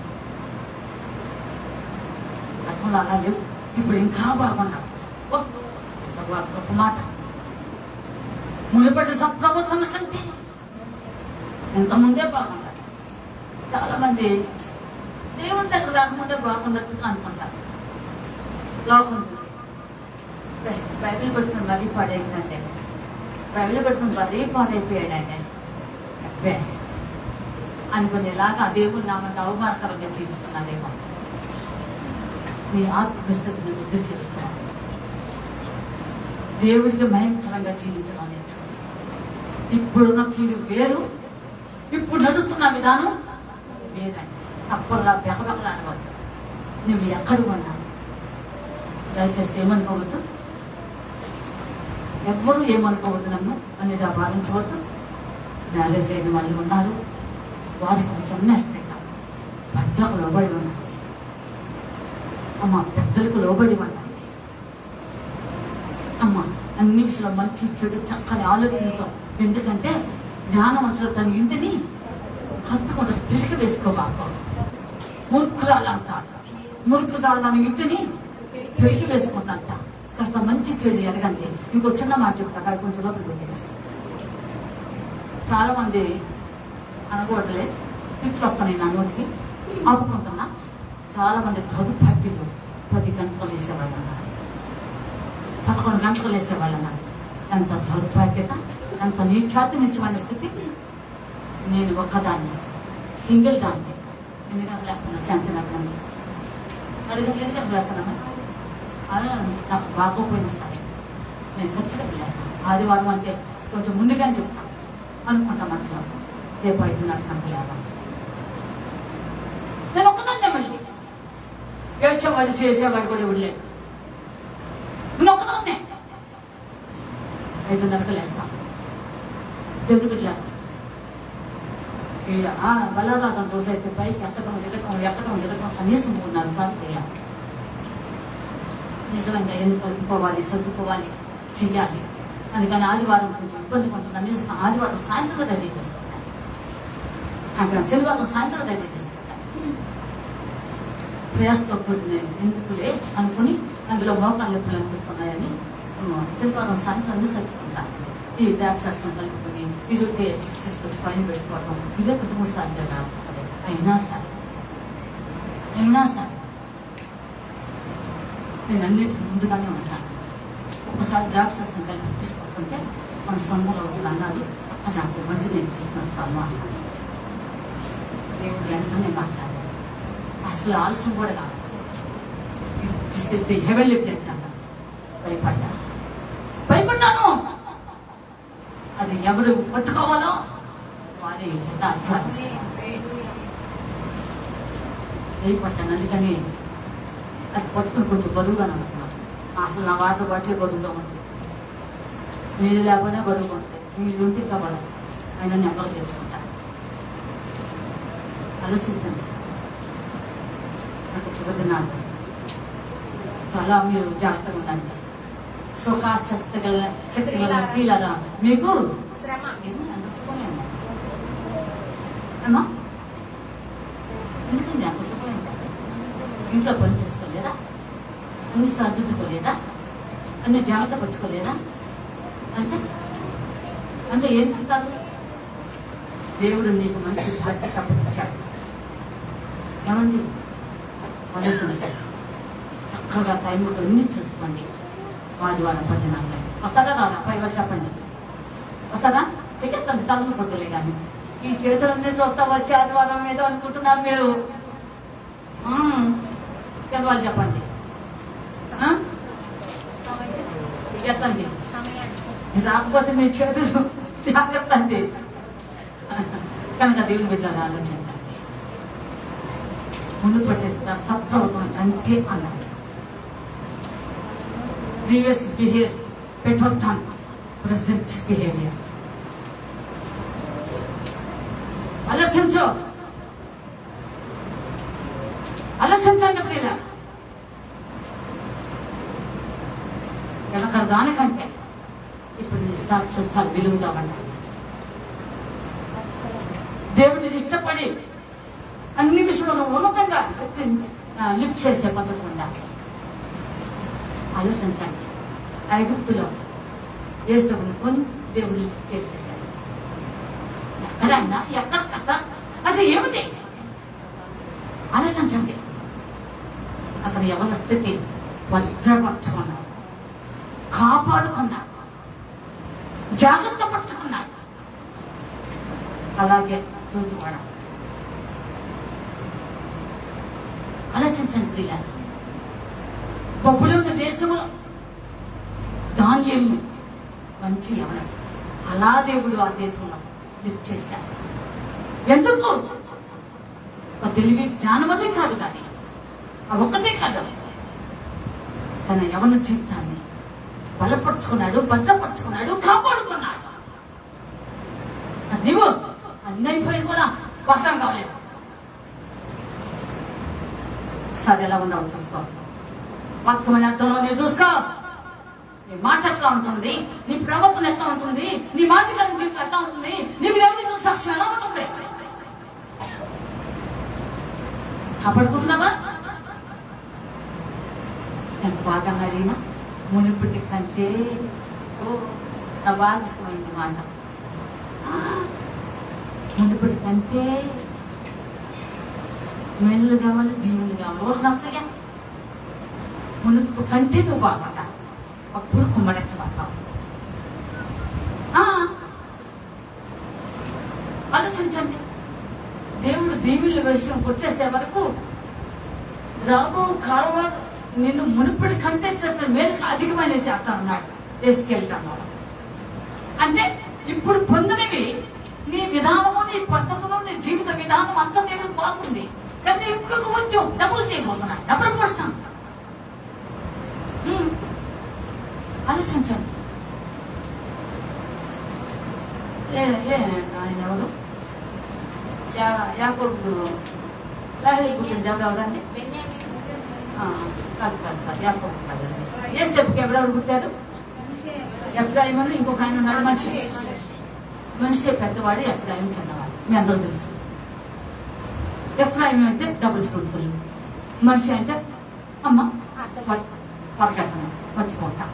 గతంలో అలా లేవు, ఇప్పుడు ఇంకా బాగున్నాం. గొప్ప మాట. మునుపటి సత్ప్రవర్తన కంటే ఇంతకుముందే బాగుంటారు. చాలా మంది దేవుని దగ్గర రాకముందే బాగున్నట్టుగా అనుకుంటారు. లోకం చూసి బైబిల్ పట్టుకుని మరీ పాడైందంటే, బైబిల్ పట్టుకుని మరీ పాడైపోయాడంటే అబ్బే అనుకునేలాగా దేవుని నామని అవమానకరంగా జీవిస్తున్నాడేమో. నీ ఆత్మస్థితిని వృద్ధి చేసుకోవాలి. దేవుడికి భయంకరంగా జీవించడం నేర్చుకోవాలి. ఇప్పుడున్న తీరు వేరు, ఇప్పుడు నడుస్తున్న విధానం వేరండి. తప్పల్లా బెకబెకలాడవద్దు. నువ్వు ఎక్కడ ఉన్నావు దయచేసి ఏమనుకోవద్దు. ఎవ్వరూ ఏమనుకోవద్దు. నన్ను అనేది భావించవద్దు. మ్యారేజ్ అయిన వాళ్ళు ఉన్నారు, వారికి ఒక చిన్న హెచ్చరిక. భర్తకు లోబడి ఉన్నారు అమ్మ, పెద్దలకు లోబడి ఉండండి అమ్మ. అన్ని విషయంలో మంచి చెడు చక్కని ఆలోచనతో. ఎందుకంటే జ్ఞానవంతులు తన ఇంటిని కట్టుకుంటారు, తిరిగి వేసుకోబాకు. మూర్ఖురాలు అంటారు. మూర్ఖురాలు తన ఇంటిని తిరిగి వేసుకుంటాంట. కాస్త మంచి చెడు ఎరగండి. ఇంకో చిన్న మాట చెప్తా, కొంచెం లోపలికి. చాలా మంది అనకూడలే, తిట్లు వస్తున్నాయి నా నోటికి, ఆపుకుంటున్నా. చాలా మంది దౌర్భాగ్యులు 10 గంటలు వేసేవాళ్ళు అన్నారు, 11 గంటలు వేసేవాళ్ళు అన్నారు. ఎంత దౌర్భాగ్యత, ఎంత నీచమైన స్థితి. నేను ఒక్కదాన్ని, సింగిల్ దాన్ని. ఎన్ని గంటలు వేస్తున్నా? శాంతి నగరంలో ఎన్ని గంటలు వేస్తున్నాను? అడగను. నాకు బాగోపోయిన స్థాయి నేను ఖచ్చితంగా వేస్తాను. ఆదివారం అంటే కొంచెం ముందుగానే చెప్తాను అనుకుంటా మనసులో. రేపు 5:30 గంటలు లేవాలి. నేను ఒక్కదాన్నే. మళ్ళీ ఏడ్చేవాడు చేసేవాడు కూడా ఇవ్వలేదు. నేను ఒక్కదాన్నే 5:30 లేస్తాను. దేవుడి బిడ్డ బలరాజం రోజు అయితే పైకి ఎక్కడం కనీసం 3-4 సార్లు చేయాలి. నిజంగా ఎందుకు కలుపుకోవాలి, సర్దుకోవాలి, చెయ్యాలి. అందుకని ఆదివారం కొంచెం ఇబ్బంది ఉంటుంది. కనీసం ఆదివారం సాయంత్రం రెడీ చేసుకుంటాను. అక్కడ శనివారం సాయంత్రం రెడీ చేసుకుంటాను. ప్రయాసతో కూడిన ఎందుకులే అనుకుని అందులో మోకాళ్ళ నొప్పులు అనిపిస్తున్నాయని శనివారం సాయంత్రం అన్ని సర్దుకుంటాను. ఈ ద్రాక్షాసం కలుపుకొని ఇరుటే తీసుకొచ్చి పైన పెట్టుకోవడం ఇవే 2-3 సార్లు జరగాలి. అయినా సరే నేను అన్నిటికీ ముందుగానే ఉంటాను. ఒకసారి ద్రాక్షాసం కలిపి తీసుకొస్తుంటే మన సొంతలో అన్నారు, నాకు బండి నేను తీసుకొస్తాను అన్నాను. దేవుడు వెంటనే మాట్లాడారు. అసలు ఆలస్యం కూడా కాదు. హెవెన్లీ ప్లేట్ అన్నారు. భయపడ్డాను. అది ఎవరు పట్టుకోవాలో వారే అధికారం. భయపడ్డాను. అందుకని అది పట్టుకుని కొంచెం బరువుగా అనుకున్నాను. అసలు నా వాటర్ బాటిల్ బరువుగా ఉంటుంది. నీళ్ళు లేకపోయినా బరువుగా ఉంటుంది. నీళ్ళు ఉంటే ఇంకా బలం అయినా నెమ్మలు తెచ్చుకుంటాను. ఆలోచించండి. నాకు చివరి దినాలు చాలా మీరు జాగ్రత్తగా ఉండండి. సుఖాసక్తి గల స్త్రీలారా మీకు అంతసుకోలేము అమ్మా. ఎందుకండి అంత సుఖం? ఇంట్లో పని చేసుకోలేదా? అన్ని సర్దుకోలేదా? అన్ని జాగ్రత్త పరుచుకోలేదా? అంటే ఏంటంటారు? దేవుడు నీకు మంచి బాధ్యత పట్టించాడు. ఏమండి? ఆలోచించాడు. చక్కగా టైంకి అన్ని చూసుకోండి. ఆదివారం 14 వస్తాడా రాదా? పైవాడు చెప్పండి. వస్తాడా? చెయ్యొద్దండి, తలను పొద్దులే. కానీ ఈ చేతులన్నీ చూస్తా వచ్చి ఆదివారం ఏదో అనుకుంటున్నారు మీరు. వాళ్ళు చెప్పండి. చెయ్యొద్దండి. రాకపోతే మీ చేతులు జాగ్రత్త అండి. కనుక దేవుని బిడ్డలు ఆలోచించండి. ముందు పట్టే సత్ప్రవర్తన అంటే అన్నాడు. Previous behaviour better than present behaviour. ఆలోచించండి ప్రియుల. వెనక దానికంటే ఇప్పుడు ఈ సాక్ష్యం చాలా విలువగా ఉండాలి. దేవుడిని ఇష్టపడి అన్ని విషయంలో ఉన్నతంగా లిఫ్ట్ చేసే పద్ధతి ఉండాలి. ఆలోచించండి. ఐగుప్తులో యేసుని కొని దేవుడు లిఫ్ట్ చేసేసాడు. ఎక్కడన్నా ఎక్కడ కథ అసలు ఏమిటి ఆలోచించండి. అతను ఎవరి స్థితి భద్రపరుచుకున్నాడు, కాపాడుకున్నాడు, జాగ్రత్త పరుచుకున్నాడు. అలాగే రోజు కూడా ఆలోచించండి ప్రియులారా. బబులోను దేశంలో దానియేలు మంచి ఎవరాడు, అలా దేవుడు ఆ దేశంలో లిఫ్ట్ చేశాడు. ఎందుకు? ఒక తెలివి జ్ఞానమనే కాదు, కానీ ఆ ఒక్కటే కాదు, తన యవన జీవితాన్ని బలపరుచుకున్నాడు, భద్రపరుచుకున్నాడు, కాపాడుకున్నాడు. నువ్వు అన్ని అయిపోయి కూడా భద్రం కాలేదు. ఒకసారి ఎలా ఉండవు చూసుకో, పక్కమైన అర్థంలో నేను చూసుకో. నీ మాట ఎట్లా ఉంటుంది, నీ ప్రవర్తన ఎట్లా ఉంటుంది, నీ మాదిరికరణ జీవితం ఎట్లా ఉంటుంది, నీకు దేవుడితో సాక్ష్యం ఎలా ఉంటుంది? కాపాడుకుంటున్నావా? ఎంత బాగా అడిగినా మునిపటి కంటే నా బాగా ఇష్టమైంది మాట. మునిపటి కంటే మేలు కావాలి, జీవులు కావాలి. రోజు నష్టగా మునుపు కంటే నువ్వు బాగుపడ్డా, అప్పుడు కుమ్మరించబడతావు. ఆలోచించండి. దేవుడు దీవుల విషయంకి వచ్చేసే వరకు రాబో కాలంలో నిన్ను మునుపటి కంటే చేసిన మేలు అధికమైన చేస్తానన్నాడు వేసుకెళ్తాను. అంటే ఇప్పుడు పొందినవి నీ విధానము, నీ పద్ధతులు, నీ జీవిత విధానం అంతా దేవుడికి బాగుంది, కానీ ఇంకొక కొంచెం డబ్బులు చేయబోతున్నాడు, డబ్బులు పోస్తాను. ఆలోచించండి. ఆయన ఎవరు? యాకోబు దాహలి కూర్చొని ఎవరు ఎవరండి? కాదు కాదు కాదు, యాకోబు కాదు. ఏ స్టెప్కి ఎవరెవరు పుట్టారు? ఎఫ్రాయిము అని ఇంకొక ఆయన ఉన్నాడు. మనిషి పెద్దవాడు, ఎఫ్రాయిము చిన్నవాడు. మీ అందరూ తెలుసు. ఎఫ్రాయిము అంటే డబుల్ ఫ్రూట్ఫుల్, మనిషి అంటే అమ్మ పొరగట్టను మర్చిపోతా.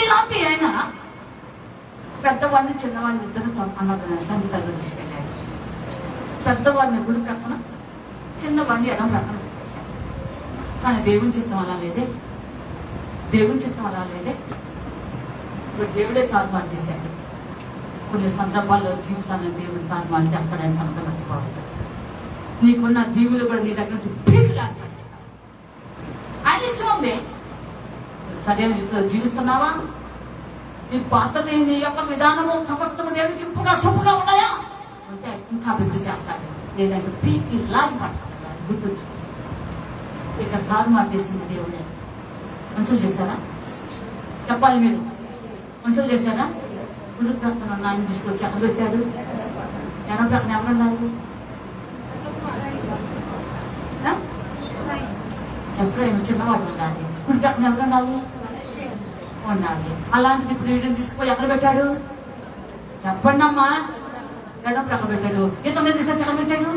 ఇలాంటి ఆయన పెద్దవాడిని చిన్నవాడిని ఇద్దరు తండ్రి దగ్గర తీసుకెళ్ళాడు. పెద్దవాడిని గుడి ప్రక్కన, చిన్నవాడిని ఎడం ప్రక్కన పెట్టేశాడు. కానీ దేవుని చిత్తం అలా లేదే, దేవుని చిత్తం అలా లేదే. ఇప్పుడు దేవుడే తారుమారు చేశాడు. కొన్ని సందర్భాల్లో జీవితాన్ని దేవుడు తారుమారు చేస్తాడని సంగతి మర్చిపోవద్దు. నీకున్న దీవులు కూడా నీ దగ్గర నుంచి పీకులాగా ఆయన ఇష్టం ఉంది. సరైన రీతిలో జీవిస్తున్నావా? నీ పద్ధతి, నీ యొక్క విధానము సమస్తము దేవుడికి ఇంపుగా సొప్పుగా ఉన్నాయా అంటే ఇంకా అభివృద్ధి చేస్తాడు. లేదంటే పీకి లాగి పడతాడు. అది గుర్తుంచుకో. ఇక్కడ తారుమారు చేసింది దేవుడే. మనుషులు చేశారా? చెప్పాలి మీరు. మనుషులు చేశారా? గుడి ప్రక్కన ఉన్న ఆయన తీసుకొచ్చి ఎక్కడ పెట్టాడు? ఎడం ప్రక్కన ఎవరుండాలి? ఎఫ్రాయిము చిన్నవాడు ఉండాలి. గుడి ప్రక్కన ఎవరుండాలి? ఉండాలి. అలాంటిది ఇప్పుడు వీటిని తీసుకుపోయి ఎక్కడ పెట్టాడు? చెప్పండి అమ్మా. ఎడం ప్రక్క పెట్టాడు. ఇతను తీసుకొచ్చి ఎక్కడ పెట్టాడు?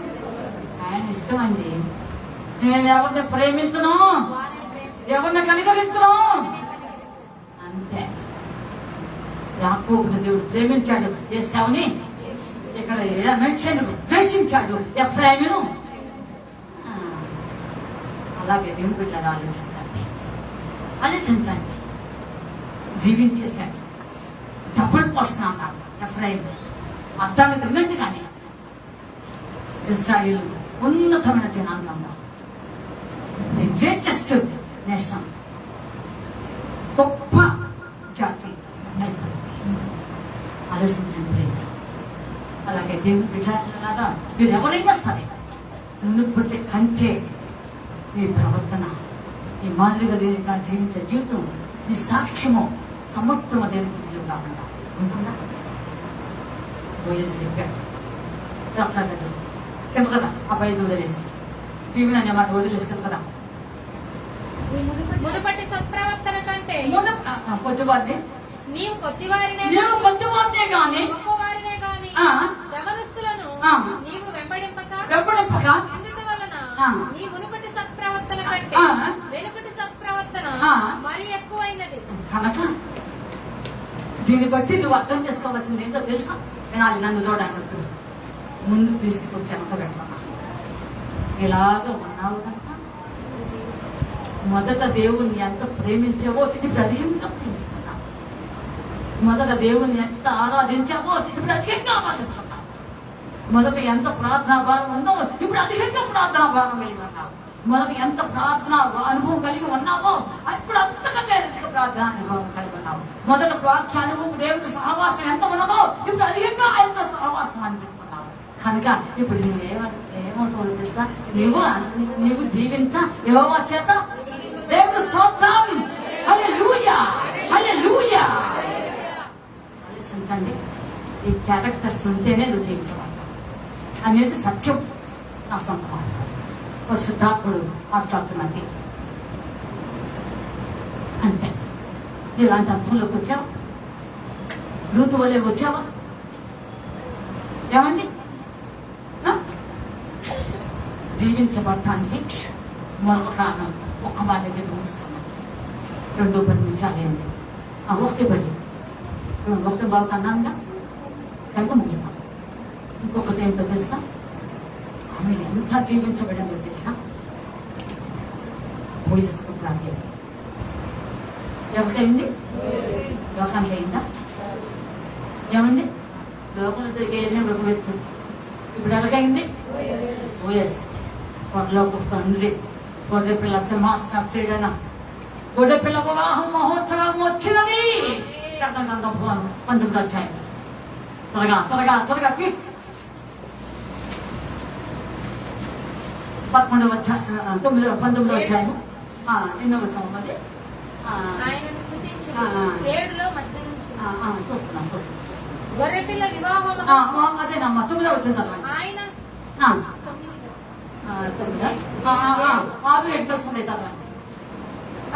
ఆయన ఇష్టం అండి. నేను ఎవరిని ప్రేమించను, ఎవరిని కనికరించను, అంతే. యాకోబుని దేవుడు ప్రేమించాడు, ఏశావుని ఇక్కడ మెన్షన్ ద్వేషించాడు, ఎఫ్రాయిమును. అలాగే దేవుడు బిడ్డలారా ఆలోచించండి, ఆలోచించండి. జీవించేశాడు. డబుల్ పోర్షన్ అన్నారు ఎఫ్రాయిము. అర్థానికి తగినట్టుగానే ఇశ్రాయేలు ఉన్నతమైన జనాంగంగా, ది గ్రేటెస్ట్ నేషన్, గొప్ప జాతి అయిపోయింది. ఆలోచించండి. అలాగే దేవుని బిడ్డలారా మీరు ఎవరైనా సరే మునుపటి కంటే నీ ప్రవర్తన, నీ మాదిరిగా జీవించే జీవితం, నీ సాక్ష్యము సమస్తము దేవునికి విలువగా ఉంటుందా? చెప్పాడు రాసాడు కింద కదా, అబ్బాయి వదిలేసి జీవిని అనే మాట వదిలేసి కింద కదా. మునుపటి సత్ప్రవర్తన కంటే కొద్దివారిని నీవు కొద్దివారినే గాని గొప్పవారినే గాని యవనస్తులను నీవు వెంబడింపక ఉండుట వలన నీ మునుపటి సత్ప్రవర్తన కంటే వెనుకటి సత్ప్రవర్తన కనుక దీన్ని బట్టి నువ్వు అర్థం చేసుకోవాల్సింది ఏంటో తెలుసా? వినాలి నన్ను చూడడానికి. ముందు తీసుకొచ్చి వెనక పెట్టుకున్నా. ఇలాగ ఉన్నావు కనుక మొదట దేవుణ్ణి ఎంత ప్రేమించావో ఇప్పుడు అధికంగా ప్రేమిస్తున్నావు. మొదట దేవుణ్ణి ఎంత ఆరాధించావో ఇప్పుడు అధికంగా ఆరాధిస్తున్నావు. మొదట ఎంత ప్రార్థనా భారం ఉందో ఇప్పుడు అధికంగా ప్రార్థనా భారం కలిగి ఉన్నావు. మొదట ఎంత ప్రార్థన అనుభవం కలిగి ఉన్నావో ఇప్పుడు అంతకంటే అధిక ప్రార్థన అనుభవం కలిగి ఉన్నావు. మొదట వాక్య అనుభవం దేవుడి సహవాసం ఎంత ఉన్నదో ఇప్పుడు అధికంగా ఎంత సహవాసం అనిపిస్తున్నావు. కనుక ఇప్పుడు ఏమవుతావు తెలుసా? నీవు జీవించ యెహోవా చేత దేవుడు స్తోత్రం. హల్లెలూయా, హల్లెలూయా. ఆలోచించండి, ఈ క్యారెక్టర్స్ ఉంటేనే నువ్వు జీవించవాలి అనేది సత్యం. నా సొంత మాట పరిశుద్ధాత్ముడు మాట్లాడుతున్నది అంతే. ఇలాంటి అనుభవంలోకి వచ్చావా? రూతు వలె వచ్చావా? ఏమండి, జీవించబడటానికి మరొక కారణం ఒక్క మాట చెప్పి ముగిస్తున్నాను. 2-10 నిమిషాలు ఏంటి? 1-10 1 బాబు అన్నానుగా కనుక ముగిస్తాను. ఇంకొకటి ఏంటో తెలుసా? ఆమె ఎంత జీవించబడిందో తెలుసా? పోయేసుకుంటారు. ఎవరికైంది? లోకానికి అయిందా? ఏమండి, లోకంలో తిరిగే ఒక వ్యక్తి ఇప్పుడు ఎలాగైంది? పోయేసి త్వరలోకి వస్తుంది. గొర్రెపిల్ల సింహాసన, గొర్రెపిల్ల వివాహం మహోత్సవం వచ్చినది. 19 అధ్యాయం. త్వరగా త్వరగా త్వరగా 19వ అధ్యాయం. ఎన్నో వచ్చాము ఆయనను స్తుతించుడు, ఏడులో మచ్చరించుడు. చూస్తున్నాను. గొర్రెపిల్ల వివాహం అదేనమ్మా 9వ వచ్చిన తర్వాత ఆయన 6-7 కలిసి తర్వాత.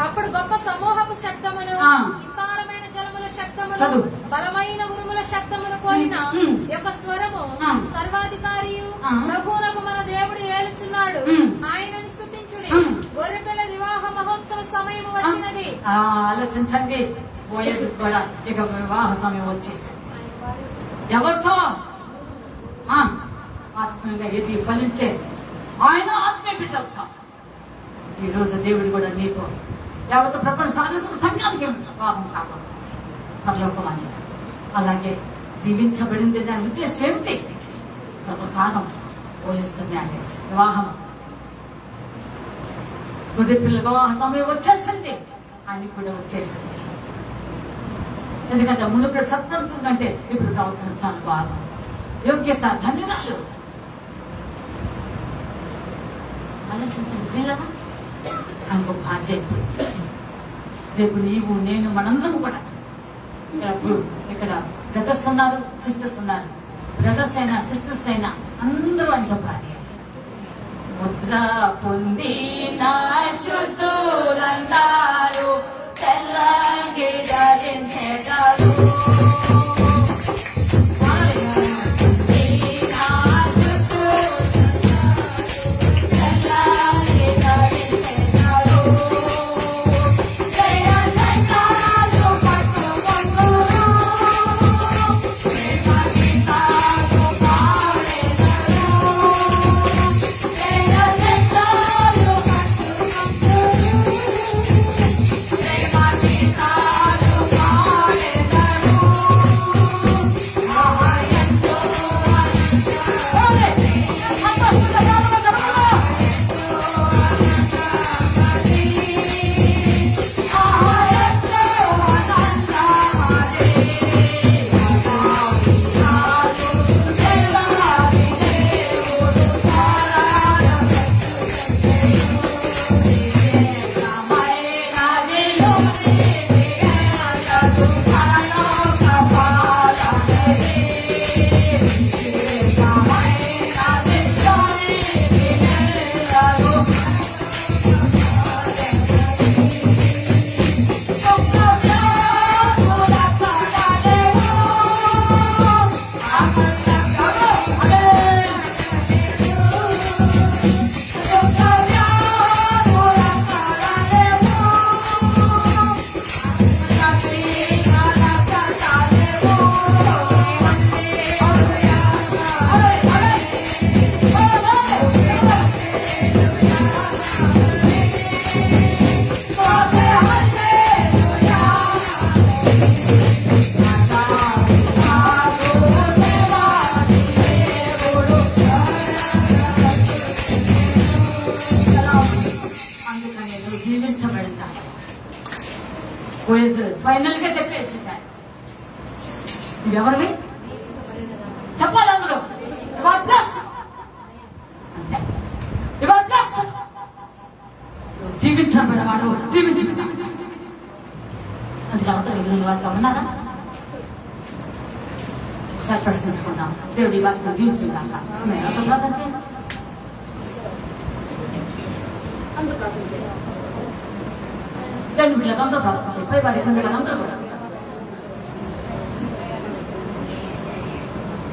అప్పుడు గొప్ప సమూహపు శబ్దమును, విస్తారమైన జలముల శబ్దమును, బలమైన ఉరుముల శబ్దమును పోలిన యొక్క స్వరము, సర్వాధికారియు ప్రభువునకు మన దేవుడు ఏలుచున్నాడు, ఆయనను స్తుతించుడి, గొర్రెపిల్ల వివాహ మహోత్సవ సమయం వచ్చినది. ఆలోచించండి, పోయేది కూడా ఇక వివాహ సమయం వచ్చేసి ఎవరితో? ఆత్మీయంగా ఎదిగి ఫలించే ఆయన ఆత్మీయ బిడ్డలతో. ఈరోజు దేవుడు కూడా నీతో లేకపోతే ప్రపంచ సార్వత్రిక సంఘానికి వివాహం కాబోతుంది పరలోకమని. అలాగే జీవించబడింది దాని ఉద్దేశం ఏమిటి? ఒక కాలం పోలిస్తు మ్యారేజ్, వివాహం. గొర్రెపిల్ల వివాహ సమయం వచ్చేసింది, ఆయన కూడా వచ్చేసింది. ఎందుకంటే మునుపటి సత్ప్రవర్తన కంటే ఇప్పుడు ప్రవర్తన చాలా బాగా యోగ్యత ధన్యురాలు. ఆలోచించండి పిల్లలు, అనుకో భార్య. రేపు నీవు నేను మనందరం కూడా ఇక్కడ బ్రదర్స్ ఉన్నారు, సిస్టర్స్ ఉన్నారు. బ్రదర్స్ అయినా సిస్టర్స్ అయినా అందరూ అనుకో భార్య. ముద్ర పొంది నా శుద్ధులంటారు, తెల్లంగి ధరించెదరు. ఫైనల్ గా చెప్పేసి నువ్వెవరివి చెప్పాలి అందులో యువర్ ప్లస్ అంటే యువర్ ప్లస్ జీవించబడిన వాడు జీవించి అందుకే అవతల ఎగిరిన వారికి ఉన్నారా ఒకసారి ప్రశ్నించుకుందాం దేవుడి వాక్యం జీవించిందాక ప్రార్థన చేయండి దేవుడి బిడ్డలందరూ ప్రార్థన చేయి పై వారి కింద అందరూ కూడా